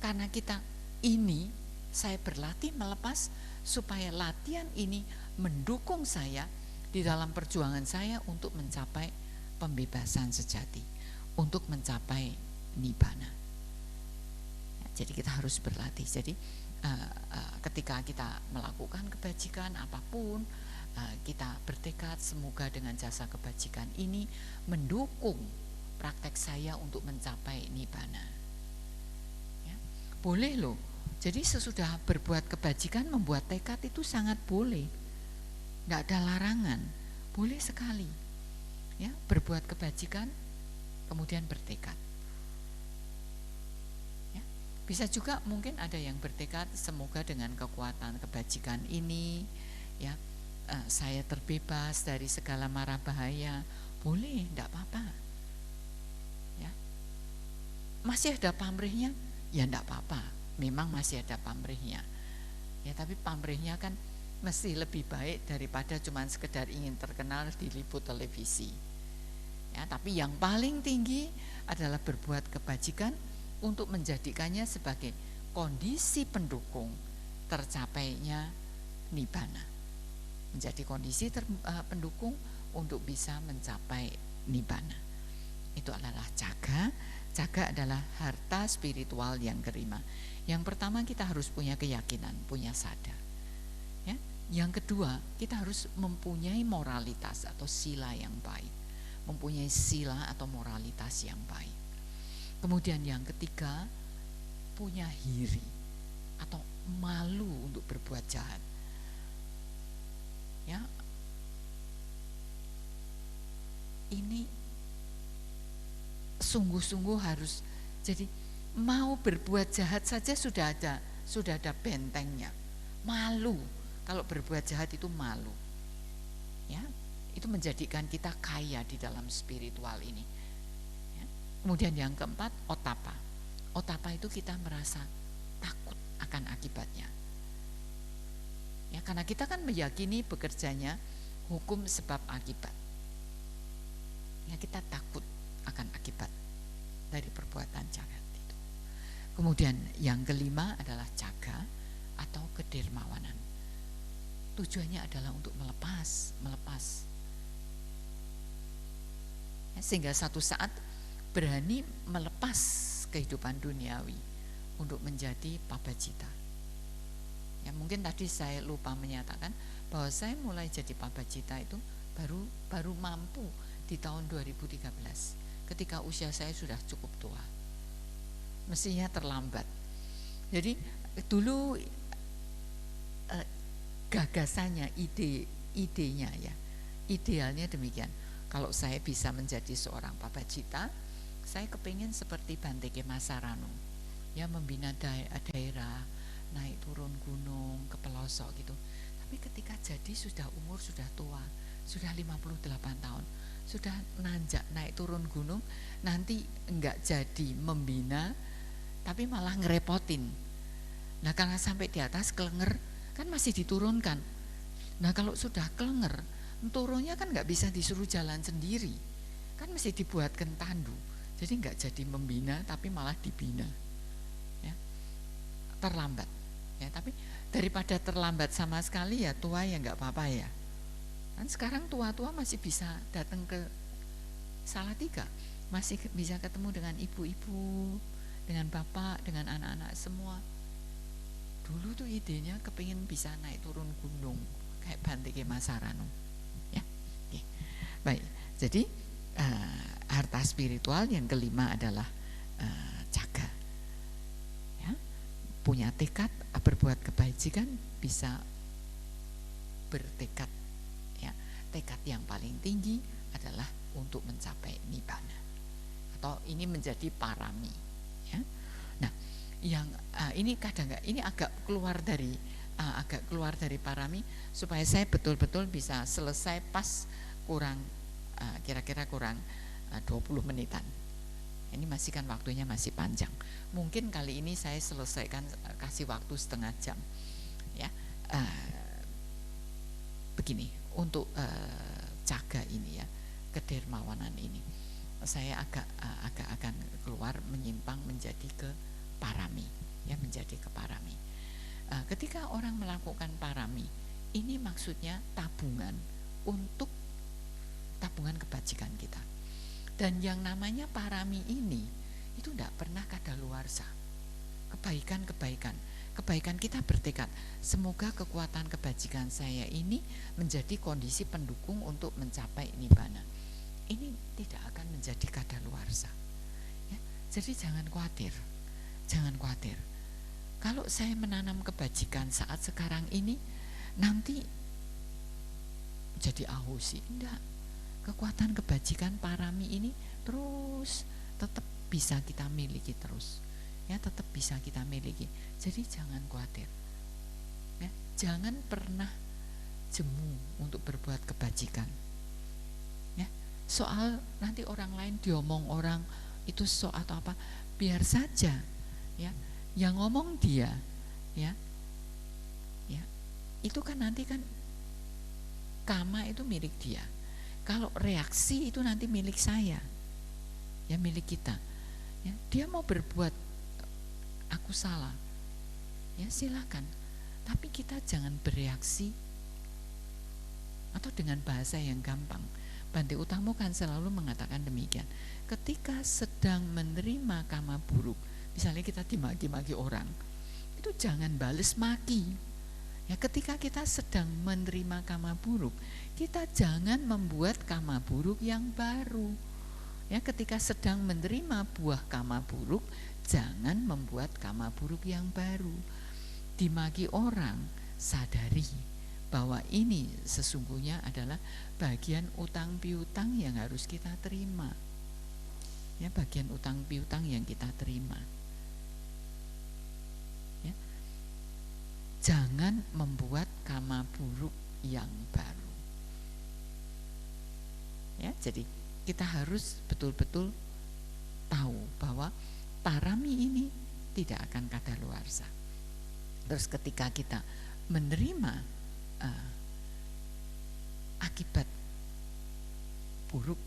karena kita ini, saya berlatih melepas supaya latihan ini mendukung saya di dalam perjuangan saya untuk mencapai pembebasan sejati, untuk mencapai nibbana. Ya, jadi kita harus berlatih. Jadi ketika kita melakukan kebajikan apapun, kita bertekad semoga dengan jasa kebajikan ini mendukung praktek saya untuk mencapai nibbana. Ya, boleh loh. Jadi sesudah berbuat kebajikan membuat tekad itu sangat boleh, tidak ada larangan, boleh sekali. Ya, berbuat kebajikan kemudian bertekad. Ya, bisa juga mungkin ada yang bertekad semoga dengan kekuatan kebajikan ini, ya, saya terbebas dari segala mara bahaya, boleh, tidak apa-apa. Ya, masih ada pamrihnya, ya tidak apa-apa. Memang masih ada pamrihnya, ya, tapi pamrihnya kan mesti lebih baik daripada cuma sekedar ingin terkenal diliput televisi. Ya, tapi yang paling tinggi adalah berbuat kebajikan untuk menjadikannya sebagai kondisi pendukung tercapainya nibbana, menjadi kondisi pendukung untuk bisa mencapai nibbana. Itu adalah jaga. Jaga adalah harta spiritual yang kelima. Yang pertama kita harus punya keyakinan, punya sadar. Ya. Yang kedua kita harus mempunyai moralitas atau sila yang baik, mempunyai sila atau moralitas yang baik. Kemudian yang ketiga punya hiri atau malu untuk berbuat jahat. Ya, ini sungguh-sungguh harus, jadi mau berbuat jahat saja sudah ada bentengnya. Malu, kalau berbuat jahat itu malu. Ya, itu menjadikan kita kaya di dalam spiritual ini. Ya. Kemudian yang keempat, otapa. Otapa itu kita merasa takut akan akibatnya. Ya, karena kita kan meyakini bekerjanya hukum sebab akibat. Ya, kita takut akan akibat dari perbuatan jahat itu. Kemudian yang kelima adalah jaga atau kedermawanan. Tujuannya adalah untuk melepas. Ya, sehingga satu saat berani melepas kehidupan duniawi untuk menjadi pabacita. Ya, mungkin tadi saya lupa menyatakan bahwa saya mulai jadi pabacita itu baru mampu di tahun 2013, ketika usia saya sudah cukup tua. Mestinya terlambat. Jadi dulu gagasannya, idenya ya, idealnya demikian. Kalau saya bisa menjadi seorang pabacita, saya kepingin seperti Bante Kema Sarano, ya, membina daerah, naik turun gunung ke pelosok gitu. Tapi ketika jadi umur sudah tua, sudah 58 tahun, sudah nanjak naik turun gunung, nanti enggak jadi membina, tapi malah ngerepotin. Nah, karena sampai di atas kelenger kan masih diturunkan. Nah, kalau sudah kelenger, turunnya kan enggak bisa disuruh jalan sendiri, kan mesti dibuatkan tandu. Jadi enggak jadi membina, tapi malah dibina. Ya, terlambat. Ya, tapi daripada terlambat sama sekali, ya tua ya enggak apa-apa ya. Kan sekarang tua-tua masih bisa datang ke Salatiga, masih bisa ketemu dengan ibu-ibu, dengan bapak, dengan anak-anak semua. Dulu tuh idenya kepingin bisa naik turun gunung kayak Bante Kema Sarano. Ya, oke. Baik. Jadi harta spiritual yang kelima adalah jaga. Ya, punya tekad berbuat kebajikan, bisa bertekad. Tekad yang paling tinggi adalah untuk mencapai nibbana, atau ini menjadi parami. Ya. Nah, yang ini ini agak keluar dari parami, supaya saya betul-betul bisa selesai pas kira-kira kurang 20 menitan. Ini masih kan waktunya masih panjang. Mungkin kali ini saya selesaikan, kasih waktu setengah jam. Ya, begini. Untuk jaga ini ya, kedermawanan ini, saya agak akan keluar, menyimpang menjadi ke parami, ya, menjadi ke parami. Ketika orang melakukan parami, ini maksudnya tabungan untuk tabungan kebajikan kita. Dan yang namanya parami ini itu tidak pernah kadaluarsa. Kebaikan kita bertekad, semoga kekuatan kebajikan saya ini menjadi kondisi pendukung untuk mencapai nibbana. Ini tidak akan menjadi kadaluarsa. Ya, jadi jangan khawatir. Kalau saya menanam kebajikan saat sekarang ini, nanti jadi ahosi. Enggak. Kekuatan kebajikan parami ini terus tetap bisa kita miliki terus. Ya, tetap bisa kita miliki. Jadi jangan khawatir. Ya, jangan pernah jemu untuk berbuat kebajikan. Ya, soal nanti orang lain diomong orang itu atau apa, biar saja. Ya, yang ngomong dia, ya, itu kan nanti kan kama itu milik dia. Kalau reaksi itu nanti milik saya, ya, milik kita. Ya, dia mau berbuat aku salah, ya silakan, tapi kita jangan bereaksi atau dengan bahasa yang gampang. Bante Utamo kan selalu mengatakan demikian. Ketika sedang menerima kama buruk, misalnya kita dimaki-maki orang, itu jangan bales maki. Ya, ketika kita sedang menerima kama buruk, kita jangan membuat kama buruk yang baru. Ya, ketika sedang menerima buah kama buruk, jangan membuat kama buruk yang baru. Dimaki orang, sadari bahwa ini sesungguhnya adalah bagian utang piutang yang harus kita terima. Ya, bagian utang piutang yang kita terima. Ya. Jangan membuat karma buruk yang baru. Ya, jadi kita harus betul-betul tahu bahwa parami ini tidak akan kadaluarsa. Terus ketika kita menerima akibat buruk,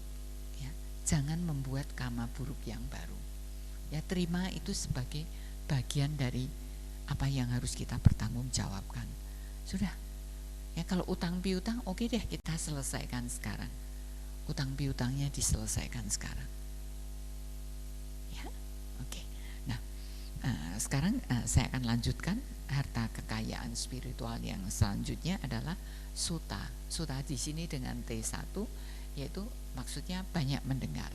ya, jangan membuat karma buruk yang baru. Ya, terima itu sebagai bagian dari apa yang harus kita pertanggungjawabkan. Sudah. Ya, kalau utang piutang oke deh, kita selesaikan sekarang. Utang piutangnya diselesaikan sekarang. Ya, oke. Nah, sekarang saya akan lanjutkan harta kekayaan spiritual yang selanjutnya adalah sutta. Sutta di sini dengan T1, yaitu maksudnya banyak mendengar.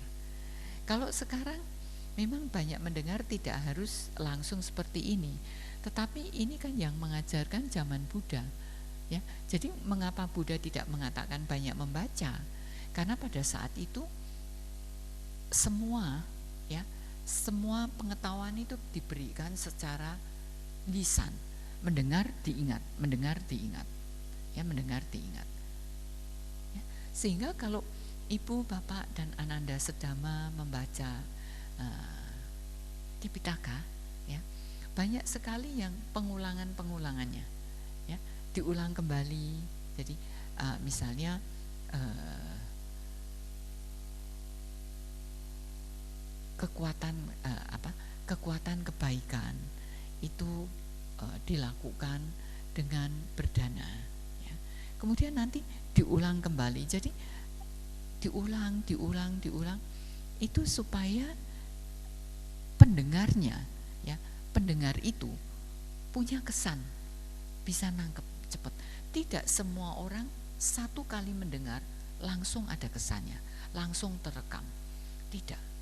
Kalau sekarang memang banyak mendengar tidak harus langsung seperti ini, tetapi ini kan yang mengajarkan zaman Buddha. Ya, jadi mengapa Buddha tidak mengatakan banyak membaca? Karena pada saat itu semua pengetahuan itu diberikan secara lisan, mendengar diingat, ya, mendengar diingat. Ya, sehingga kalau ibu, bapak dan Ananda Sedama membaca Tipitaka, ya, banyak sekali yang pengulangannya, ya, diulang kembali. Jadi misalnya kekuatan kebaikan itu dilakukan dengan berdana, ya. Kemudian nanti diulang kembali. Jadi diulang itu supaya pendengarnya, ya, pendengar itu punya kesan, bisa nangkep cepat. Tidak semua orang satu kali mendengar langsung ada kesannya, langsung terekam. Tidak.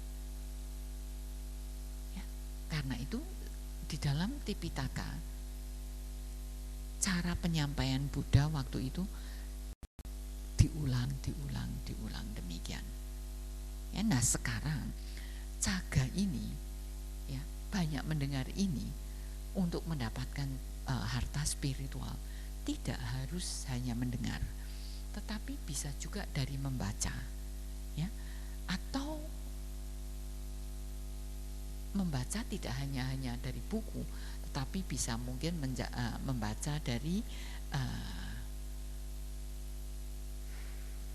Karena itu di dalam Tipitaka cara penyampaian Buddha waktu itu diulang demikian. Ya, nah sekarang caga ini, ya, banyak mendengar ini untuk mendapatkan harta spiritual tidak harus hanya mendengar, tetapi bisa juga dari membaca, ya, atau membaca tidak hanya dari buku, tetapi bisa mungkin membaca dari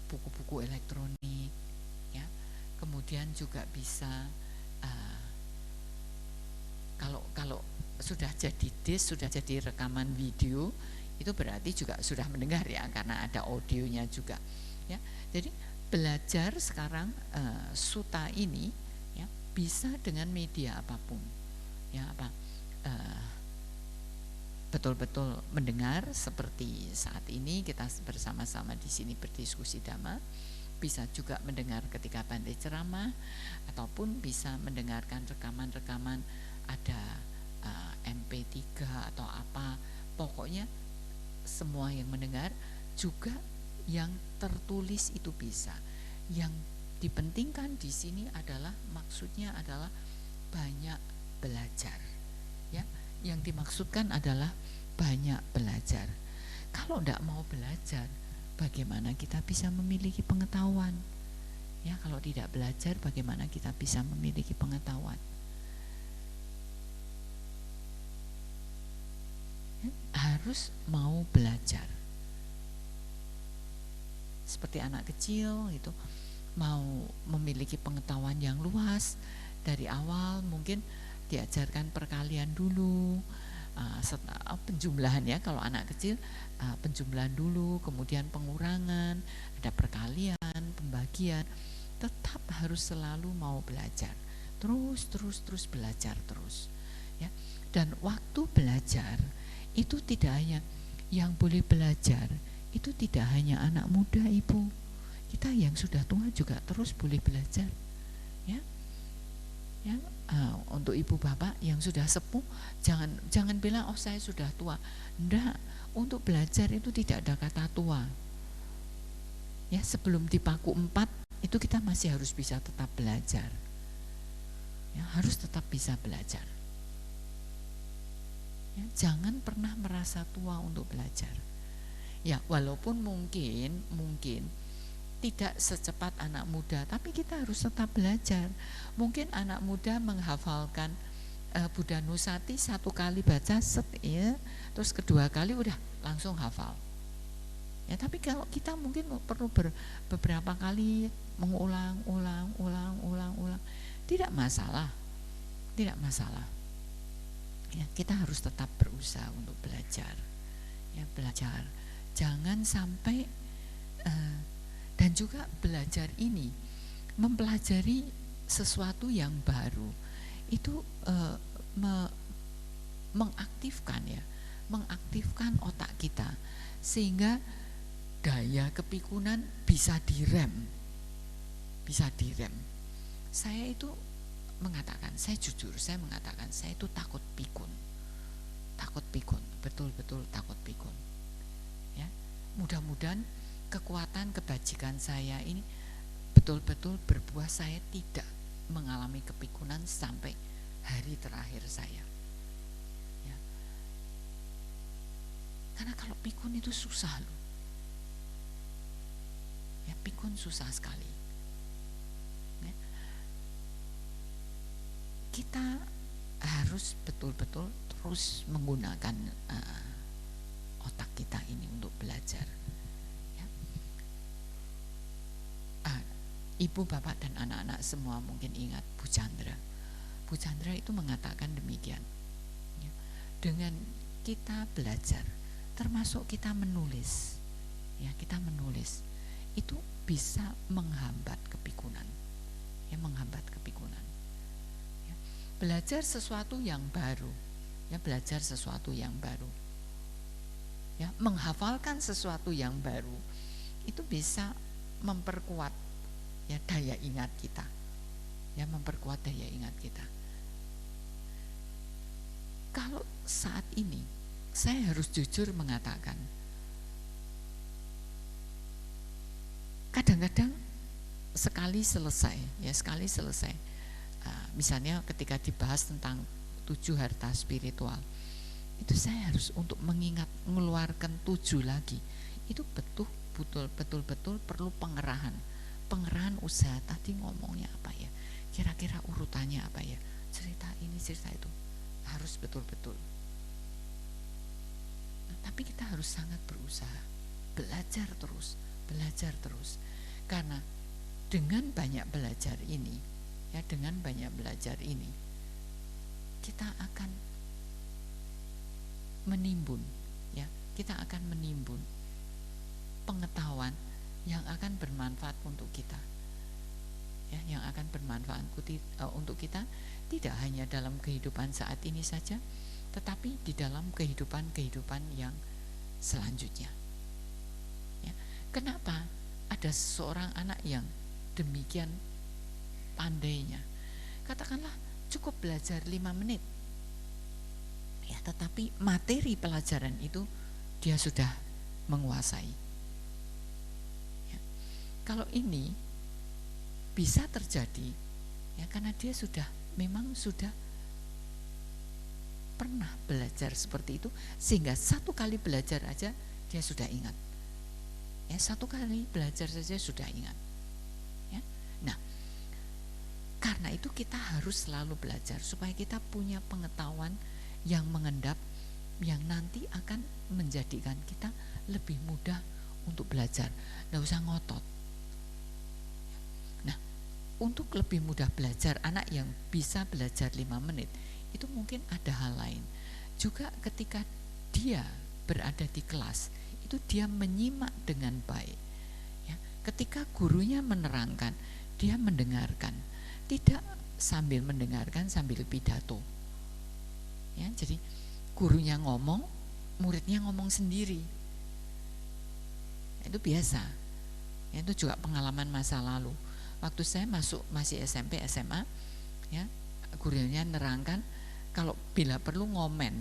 buku-buku elektronik, ya. Kemudian juga bisa kalau sudah jadi disk, sudah jadi rekaman video, itu berarti juga sudah mendengar, ya, karena ada audionya juga, ya. Jadi belajar sekarang sutta ini, ya, bisa dengan media apapun, ya, betul-betul mendengar seperti saat ini kita bersama-sama di sini berdiskusi Dhamma, bisa juga mendengar ketika pandai ceramah, ataupun bisa mendengarkan rekaman-rekaman ada MP3 atau apa, pokoknya semua yang mendengar, juga yang tertulis itu bisa. Yang dipentingkan di sini adalah maksudnya adalah banyak belajar, ya. Yang dimaksudkan adalah banyak belajar. Kalau tidak mau belajar, bagaimana kita bisa memiliki pengetahuan? Ya, kalau tidak belajar, bagaimana kita bisa memiliki pengetahuan? Ya, harus mau belajar. Seperti anak kecil itu, mau memiliki pengetahuan yang luas dari awal, mungkin diajarkan perkalian dulu, penjumlahan, ya, kalau anak kecil penjumlahan dulu, kemudian pengurangan, ada perkalian, pembagian. Tetap harus selalu mau belajar, terus belajar terus, ya. Dan waktu belajar itu tidak hanya yang boleh belajar, itu tidak hanya anak muda, ibu, kita yang sudah tua juga terus boleh belajar, ya. Ya, untuk ibu bapak yang sudah sepuh, jangan bilang oh saya sudah tua. Enggak, untuk belajar itu tidak ada kata tua. Ya, sebelum dipaku 4 itu kita masih harus bisa tetap belajar. Ya, harus tetap bisa belajar. Ya, jangan pernah merasa tua untuk belajar. Ya, walaupun mungkin tidak secepat anak muda, tapi kita harus tetap belajar. Mungkin anak muda menghafalkan Buddha Nusati 1 kali baca set ya, terus kedua kali udah langsung hafal. Ya, tapi kalau kita mungkin perlu beberapa kali mengulang, tidak masalah. Ya, kita harus tetap berusaha untuk belajar. Ya, belajar. Jangan sampai dan juga belajar ini mempelajari sesuatu yang baru itu mengaktifkan otak kita sehingga daya kepikunan bisa direm. Saya itu mengatakan, saya itu takut pikun, betul-betul takut pikun. Ya, mudah-mudahan kekuatan kebajikan saya ini betul-betul berbuah, saya tidak mengalami kepikunan sampai hari terakhir saya. Ya. Karena kalau pikun itu susah loh. Ya, pikun susah sekali. Ya. Kita harus betul-betul terus menggunakan otak kita ini untuk belajar. Ibu, bapak, dan anak-anak semua mungkin ingat Bu Chandra. Bu Chandra itu mengatakan demikian. Ya, dengan kita belajar, termasuk kita menulis, ya kita menulis, itu bisa menghambat kepikunan. Ya, menghambat kepikunan. Ya, belajar sesuatu yang baru, ya belajar sesuatu yang baru. Ya, menghafalkan sesuatu yang baru itu bisa memperkuat ya daya ingat kita, ya memperkuat daya ingat kita. Kalau saat ini saya harus jujur mengatakan, kadang-kadang sekali selesai, misalnya ketika dibahas tentang 7 harta spiritual, itu saya harus untuk mengeluarkan 7 lagi, itu betul-betul perlu pengerahan usaha. Tadi ngomongnya apa ya, kira-kira urutannya apa ya, cerita ini cerita itu, harus betul-betul. Nah, tapi kita harus sangat berusaha, belajar terus, karena dengan banyak belajar ini, kita akan menimbun pengetahuan yang akan bermanfaat untuk kita, ya, yang akan bermanfaat untuk kita tidak hanya dalam kehidupan saat ini saja, tetapi di dalam kehidupan yang selanjutnya. Ya, kenapa ada seorang anak yang demikian pandainya? Katakanlah cukup belajar 5 menit, ya, tetapi materi pelajaran itu dia sudah menguasai. Kalau ini bisa terjadi, ya karena dia memang sudah pernah belajar seperti itu, sehingga 1 kali belajar aja dia sudah ingat. Ya, 1 kali belajar saja sudah ingat. Ya. Nah, karena itu kita harus selalu belajar supaya kita punya pengetahuan yang mengendap, yang nanti akan menjadikan kita lebih mudah untuk belajar. Nggak usah ngotot. Untuk lebih mudah belajar, anak yang bisa belajar 5 menit itu mungkin ada hal lain juga. Ketika dia berada di kelas itu dia menyimak dengan baik, ya. Ketika gurunya menerangkan, dia mendengarkan, tidak sambil mendengarkan sambil pidato, ya. Jadi gurunya ngomong, muridnya ngomong sendiri, itu biasa, ya. Itu juga pengalaman masa lalu. Waktu saya masih SMP SMA, ya, gurunya nerangkan kalau bila perlu ngomen,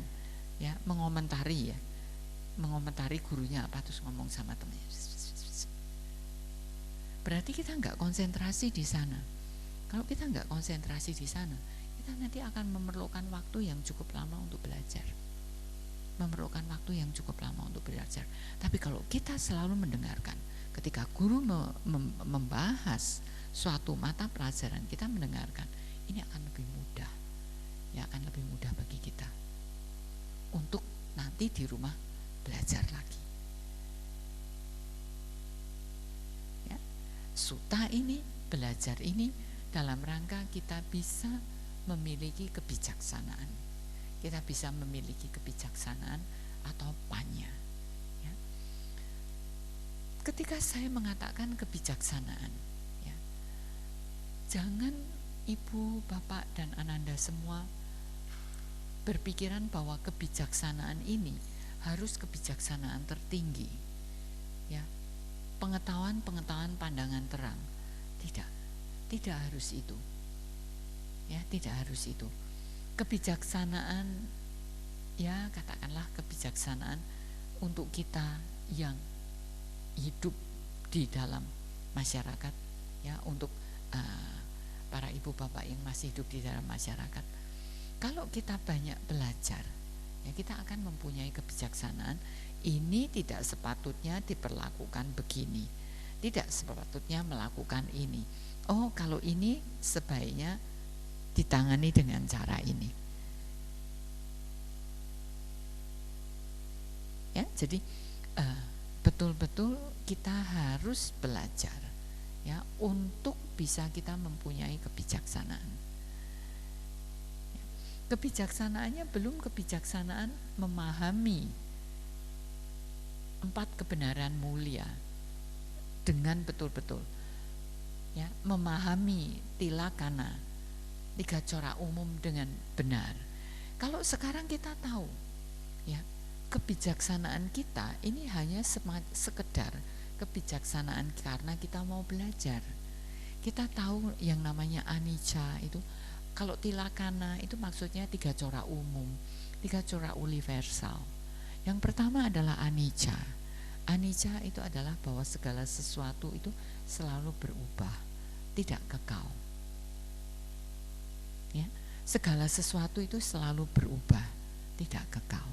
ya, mengomentari gurunya apa, terus ngomong sama temannya. Berarti kita nggak konsentrasi di sana, Kalau kita nggak konsentrasi di sana, kita nanti akan memerlukan waktu yang cukup lama untuk belajar. Memerlukan waktu yang cukup lama untuk belajar. Tapi kalau kita selalu mendengarkan, ketika guru membahas suatu mata pelajaran, kita mendengarkan, ini akan lebih mudah. Ya, akan lebih mudah bagi kita untuk nanti di rumah belajar lagi. Ya, suta ini, belajar ini dalam rangka kita bisa memiliki kebijaksanaan. Kita bisa memiliki kebijaksanaan atau panya. Ya. Ketika saya mengatakan kebijaksanaan, ya, jangan ibu, bapak, dan ananda semua berpikiran bahwa kebijaksanaan ini harus kebijaksanaan tertinggi. Ya, pengetahuan pandangan terang. Tidak harus itu. Ya, tidak harus itu. Kebijaksanaan, ya katakanlah kebijaksanaan untuk kita yang hidup di dalam masyarakat, ya, untuk para ibu bapak yang masih hidup di dalam masyarakat. Kalau kita banyak belajar, ya kita akan mempunyai kebijaksanaan. Ini tidak sepatutnya diperlakukan begini, tidak sepatutnya melakukan ini. Oh, kalau ini sebaiknya ditangani dengan cara ini. Ya, jadi betul-betul kita harus belajar, ya, untuk bisa kita mempunyai kebijaksanaan. Kebijaksanaannya belum kebijaksanaan memahami 4 kebenaran mulia dengan betul-betul, ya, memahami tilakana 3 corak umum dengan benar. Kalau sekarang kita tahu, ya, kebijaksanaan kita ini hanya sekedar kebijaksanaan karena kita mau belajar. Kita tahu yang namanya anicca itu. Kalau tilakana itu maksudnya 3 corak umum, 3 corak universal. Yang pertama adalah anicca. Anicca itu adalah bahwa segala sesuatu itu selalu berubah, tidak kekal. Ya, segala sesuatu itu selalu berubah, tidak kekal.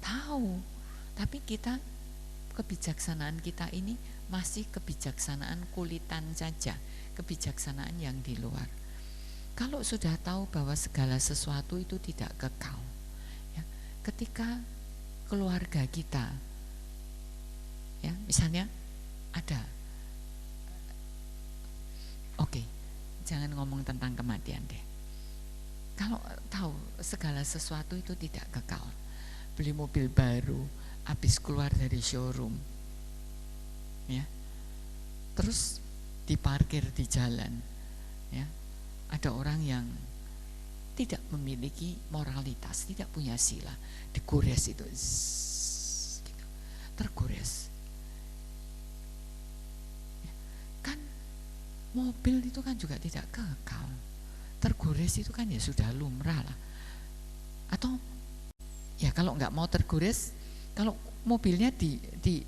Tahu, tapi kita, kebijaksanaan kita ini masih kebijaksanaan kulitan saja, kebijaksanaan yang di luar. Kalau sudah tahu bahwa segala sesuatu itu tidak kekal, ya, ketika keluarga kita, ya, misalnya ada, oke, jangan ngomong tentang kematian deh. Kalau tahu segala sesuatu itu tidak kekal, beli mobil baru, habis keluar dari showroom, ya, terus diparkir di jalan, ya, ada orang yang tidak memiliki moralitas, tidak punya sila, digores itu, gitu, tergores. Ya, kan mobil itu kan juga tidak kekal, tergores itu kan ya sudah lumrah lah. Atau ya kalau nggak mau tergores, kalau mobilnya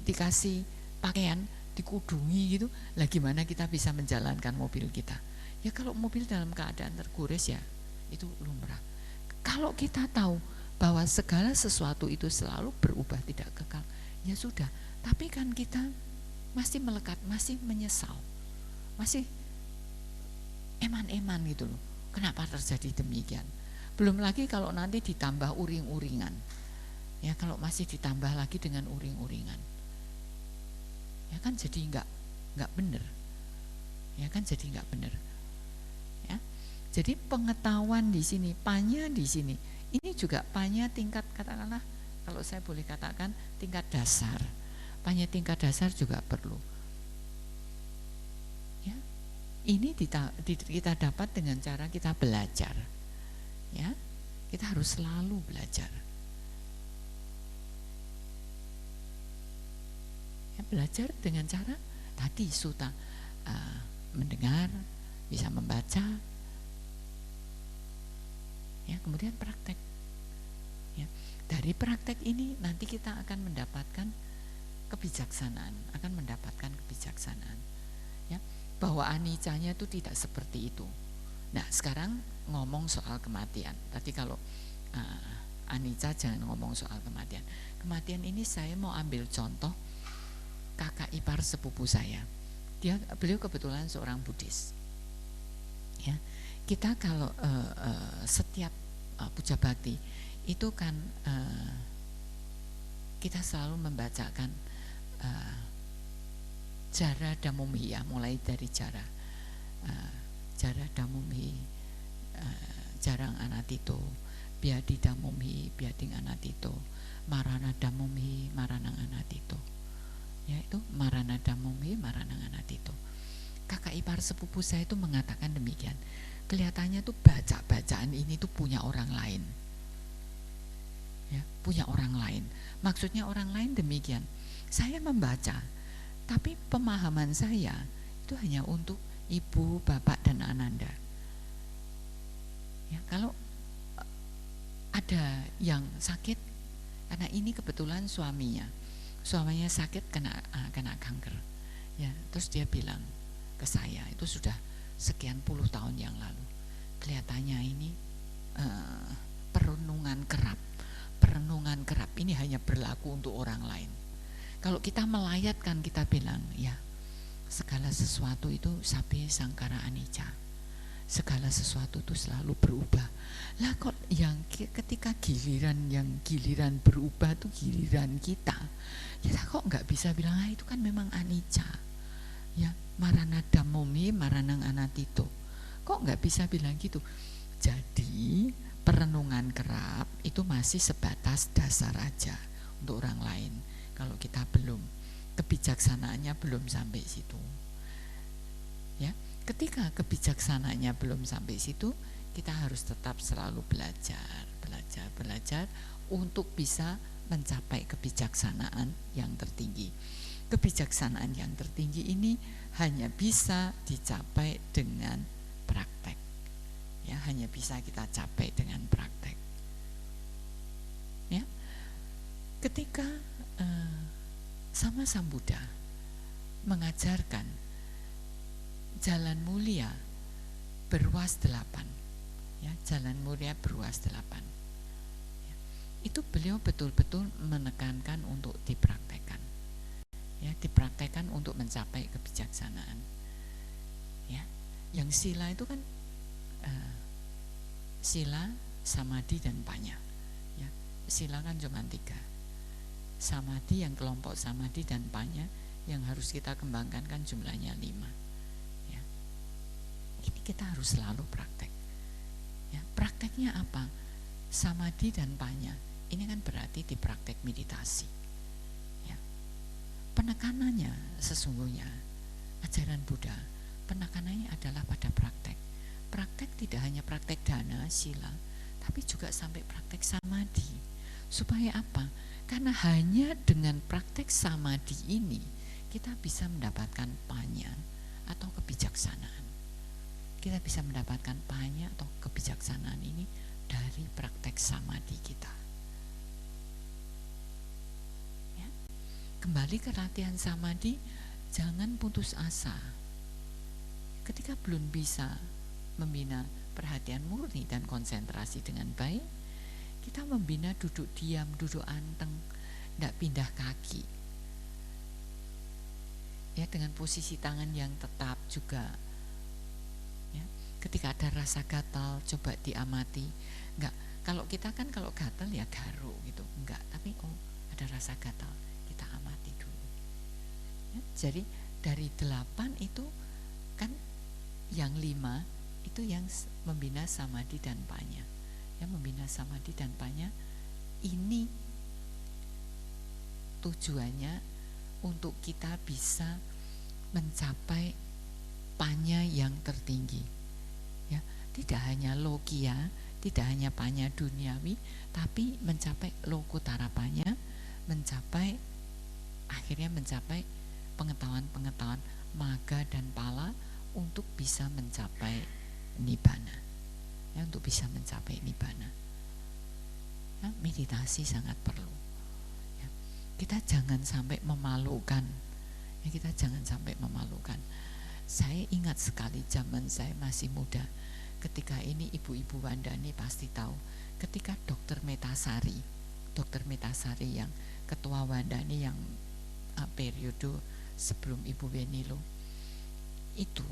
dikasih pakaian, dikudungi gitu, lah gimana kita bisa menjalankan mobil kita? Ya kalau mobil dalam keadaan tergores ya itu lumrah. Kalau kita tahu bahwa segala sesuatu itu selalu berubah, tidak kekal, ya sudah. Tapi kan kita masih melekat, masih menyesal, masih eman-eman gitu loh. Kenapa terjadi demikian? Belum lagi kalau nanti ditambah uring-uringan. Ya kalau masih ditambah lagi dengan uring-uringan, ya kan jadi nggak benar. Ya kan jadi nggak benar. Ya. Jadi pengetahuan di sini, panya di sini. Ini juga panya tingkat, katakanlah kalau saya boleh katakan tingkat dasar. Panya tingkat dasar juga perlu. Ya. Ini kita dapat dengan cara kita belajar. Ya. Kita harus selalu belajar. Ya, belajar dengan cara tadi suta, mendengar, bisa membaca, ya, kemudian praktek. Ya, dari praktek ini nanti kita akan mendapatkan kebijaksanaan, Ya, bahwa anicanya itu tidak seperti itu. Nah sekarang ngomong soal kematian. Tadi kalau anicca jangan ngomong soal kematian. Kematian ini saya mau ambil contoh kakak ipar sepupu saya. Beliau kebetulan seorang Buddhis. Ya, kita kalau setiap puja bakti itu kan kita selalu membacakan Jara Damumhi, ya, mulai dari Jara Damumhi, Jarang Anatito, Biadi Damumhi, Biading Anatito, Marana Damumhi, Maranang Anatito. Ya, itu Marana Damumhi, Maranang Anatito. Kakak ipar sepupu saya itu mengatakan demikian. Kelihatannya tuh bacaan ini tuh punya orang lain. Ya, punya orang lain. Maksudnya orang lain demikian. Saya membaca, tapi pemahaman saya itu hanya untuk ibu, bapak, dan Ananda. Ya, kalau ada yang sakit, karena ini kebetulan suaminya sakit kena kanker. Ya, terus dia bilang ke saya, itu sudah sekian puluh tahun yang lalu. Kelihatannya ini perenungan kerap ini hanya berlaku untuk orang lain. Kalau kita melayatkan, kita bilang ya, segala sesuatu itu sabbe sangkara anicca, segala sesuatu itu selalu berubah. Lah kok yang ketika giliran berubah itu giliran kita kok nggak bisa bilang itu kan memang anicca, ya, marana damumhi, maranang anatito. Kok nggak bisa bilang gitu? Jadi perenungan kerap itu masih sebatas dasar aja untuk orang lain. Kalau kita belum, kebijaksanaannya belum sampai situ. Ya, ketika kebijaksanaannya belum sampai situ, kita harus tetap selalu belajar untuk bisa mencapai kebijaksanaan yang tertinggi. Kebijaksanaan yang tertinggi ini hanya bisa dicapai dengan praktek. Ya, hanya bisa kita capai dengan praktek. Ya, ketika sama Sang Buddha mengajarkan jalan mulia beruas 8, ya, jalan mulia beruas 8, ya, itu beliau betul-betul menekankan untuk dipraktekkan, ya, dipraktekkan untuk mencapai kebijaksanaan. Ya, yang sila itu kan sila, samadhi, dan panya. Ya, sila kan cuma 3. Samadhi, yang kelompok samadhi dan panya yang harus kita kembangkan kan jumlahnya 5. Ya, ini kita harus selalu praktek. Ya, prakteknya apa? Samadhi dan panya ini kan berarti di praktek meditasi. Ya, penekanannya sesungguhnya ajaran Buddha, penekanannya adalah pada praktek. Praktek tidak hanya praktek dana, sila, tapi juga sampai praktek samadhi. Supaya apa? Karena hanya dengan praktek samadhi ini kita bisa mendapatkan panya atau kebijaksanaan. Kita bisa mendapatkan panya atau kebijaksanaan ini dari praktek samadhi kita. Ya. Kembali ke latihan samadhi, jangan putus asa. Ketika belum bisa membina perhatian murni dan konsentrasi dengan baik, kita membina duduk diam, duduk anteng, tidak pindah kaki, ya, dengan posisi tangan yang tetap juga. Ya, ketika ada rasa gatal, coba diamati. Enggak, kalau kita kan kalau gatal ya garuk gitu, enggak. Tapi ada rasa gatal, kita amati dulu. Ya, jadi dari 8 itu kan yang 5 itu yang membina samadhi dan panya. Ya, membina samadhi dan panya ini tujuannya untuk kita bisa mencapai panya yang tertinggi. Ya, tidak hanya lokia, tidak hanya panya duniawi, tapi mencapai lokutara panya, akhirnya mencapai pengetahuan-pengetahuan maga dan pala untuk bisa mencapai nibbana. Ya, untuk bisa mencapai nibbana. Ya, meditasi sangat perlu. Ya, kita jangan sampai memalukan. Ya, kita jangan sampai memalukan. Saya ingat sekali zaman saya masih muda, ketika ini ibu-ibu Wandani pasti tahu, ketika Dokter Metasari yang ketua Wandani yang periode sebelum Ibu Wenilo, itu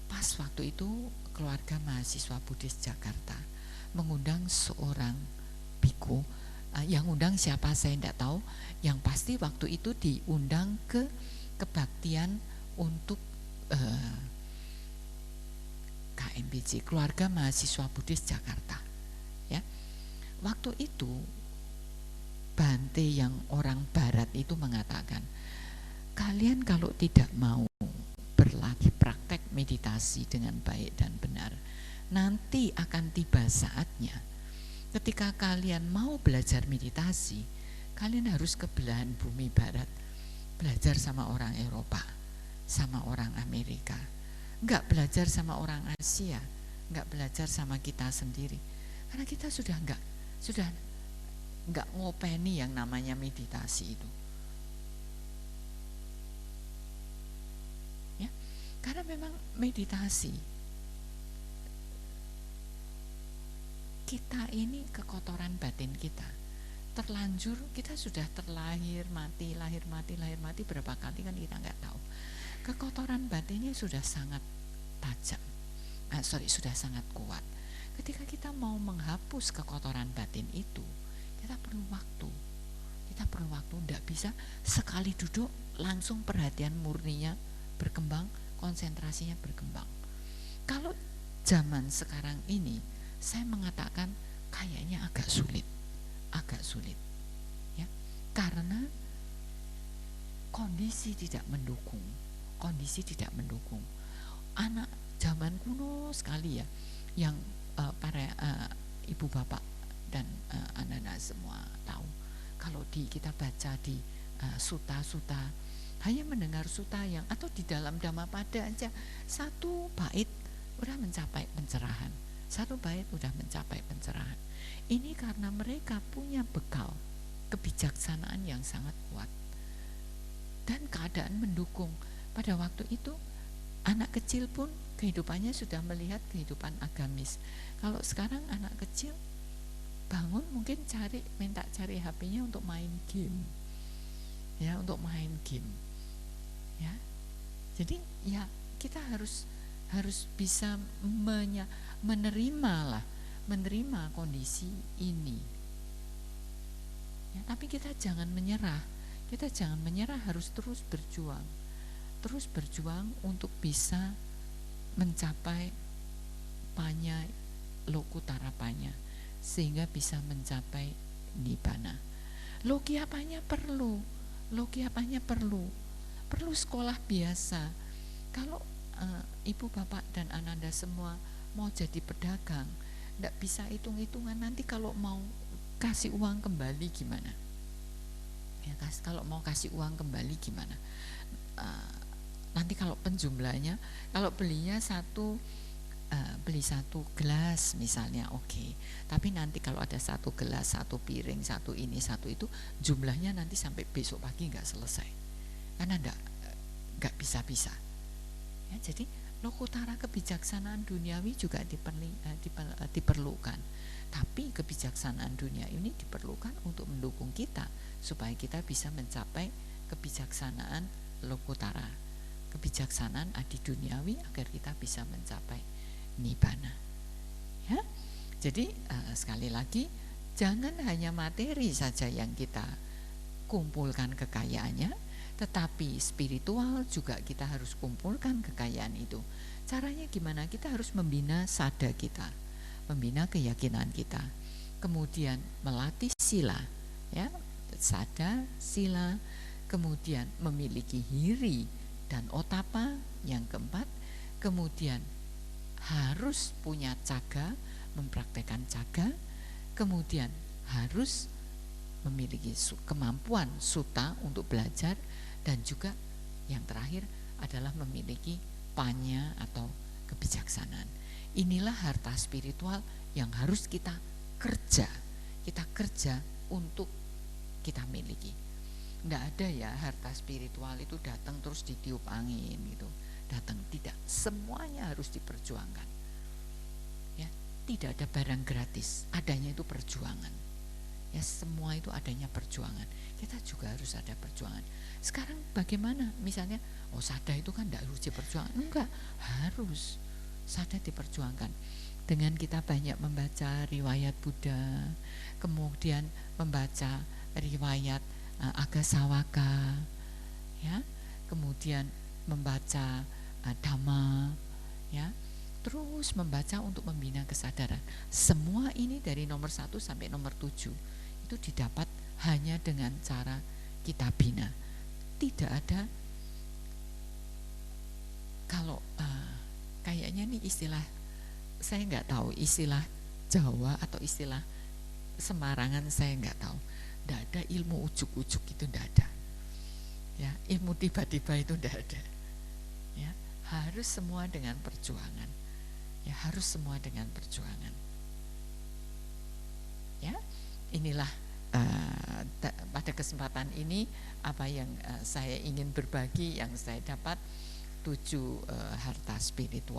pas waktu itu keluarga mahasiswa Buddhis Jakarta mengundang seorang biku, yang undang siapa saya tidak tahu, yang pasti waktu itu diundang ke kebaktian untuk KMBJ, keluarga mahasiswa Buddhis Jakarta, ya. Waktu itu Bante yang orang barat itu mengatakan, kalian kalau tidak mau berlatih praktek meditasi dengan baik dan benar, nanti akan tiba saatnya ketika kalian mau belajar meditasi, kalian harus ke belahan bumi barat, belajar sama orang Eropa, sama orang Amerika, enggak belajar sama orang Asia, enggak belajar sama kita sendiri, karena kita sudah enggak ngopeni yang namanya meditasi itu, ya. Karena memang meditasi, kita ini kekotoran batin kita terlanjur, kita sudah terlahir mati berapa kali kan kita nggak tahu. Kekotoran batinnya sudah sangat tajam, sudah sangat kuat. Ketika kita mau menghapus kekotoran batin itu, kita perlu waktu. Tidak bisa sekali duduk langsung perhatian murninya berkembang, konsentrasinya berkembang. Kalau zaman sekarang ini, saya mengatakan kayaknya agak sulit, ya, karena kondisi tidak mendukung. Anak zaman kuno sekali ya, yang para ibu bapak dan anak-anak semua tahu, kalau kita baca di suta-suta, hanya mendengar suta yang, atau di dalam Dhammapada aja, satu bait udah mencapai pencerahan. Ini karena mereka punya bekal kebijaksanaan yang sangat kuat dan keadaan mendukung. Pada waktu itu anak kecil pun kehidupannya sudah melihat kehidupan agamis. Kalau sekarang anak kecil bangun mungkin minta cari HP-nya untuk main game, ya, ya. Jadi ya kita harus bisa menerima kondisi ini, ya. Tapi kita jangan menyerah, harus terus berjuang untuk bisa mencapai panya lokutara panya, sehingga bisa mencapai nibbana. Lokiapanya perlu sekolah biasa. Kalau ibu bapak dan ananda semua mau jadi pedagang, tidak bisa hitung-hitungan nanti kalau mau kasih uang kembali gimana, ya, kalau mau kasih uang kembali gimana, nanti kalau penjumlahnya, kalau beli satu gelas misalnya, oke. Tapi nanti kalau ada satu gelas, satu piring, satu ini, satu itu, jumlahnya nanti sampai besok pagi nggak selesai, karena nggak bisa. Ya, jadi lokutara kebijaksanaan duniawi juga diperlukan. Tapi kebijaksanaan dunia ini diperlukan untuk mendukung kita supaya kita bisa mencapai kebijaksanaan lokutara, kebijaksanaan adi duniawi, agar kita bisa mencapai nibbana. Ya, jadi sekali lagi, jangan hanya materi saja yang kita kumpulkan kekayaannya, tetapi spiritual juga kita harus kumpulkan kekayaan itu. Caranya gimana? Kita harus membina sada kita, membina keyakinan kita, kemudian melatih sila, ya, sada, sila, kemudian memiliki hiri dan otapa yang keempat, kemudian harus punya caga, mempraktekkan caga, kemudian harus memiliki kemampuan sutta untuk belajar, dan juga yang terakhir adalah memiliki panya atau kebijaksanaan. Inilah harta spiritual yang harus kita kerja untuk kita miliki. Nggak ada ya harta spiritual itu datang terus ditiup angin gitu. datang. Tidak, semuanya harus diperjuangkan. Ya, tidak ada barang gratis, adanya itu perjuangan. Ya, semua itu adanya perjuangan. Kita juga harus ada perjuangan. Sekarang bagaimana? Misalnya, sada itu kan tidak harus diperjuangkan. Enggak, harus. Sada diperjuangkan. Dengan kita banyak membaca riwayat Buddha, kemudian membaca riwayat Agasawaka, ya, kemudian membaca Dhamma, ya, terus membaca untuk membina kesadaran. Semua ini dari nomor 1 sampai nomor 7 itu didapat hanya dengan cara kita bina. Tidak ada, kalau kayaknya nih istilah, saya nggak tahu istilah Jawa atau istilah Semarangan, saya nggak tahu. Nggak ada ilmu ujuk-ujuk, itu nggak ada. Ya, ilmu tiba-tiba itu nggak ada. Ya, harus semua dengan perjuangan. Ya, harus semua dengan perjuangan. Ya, inilah pada kesempatan ini apa yang saya ingin berbagi, yang saya dapat 7 harta spiritual.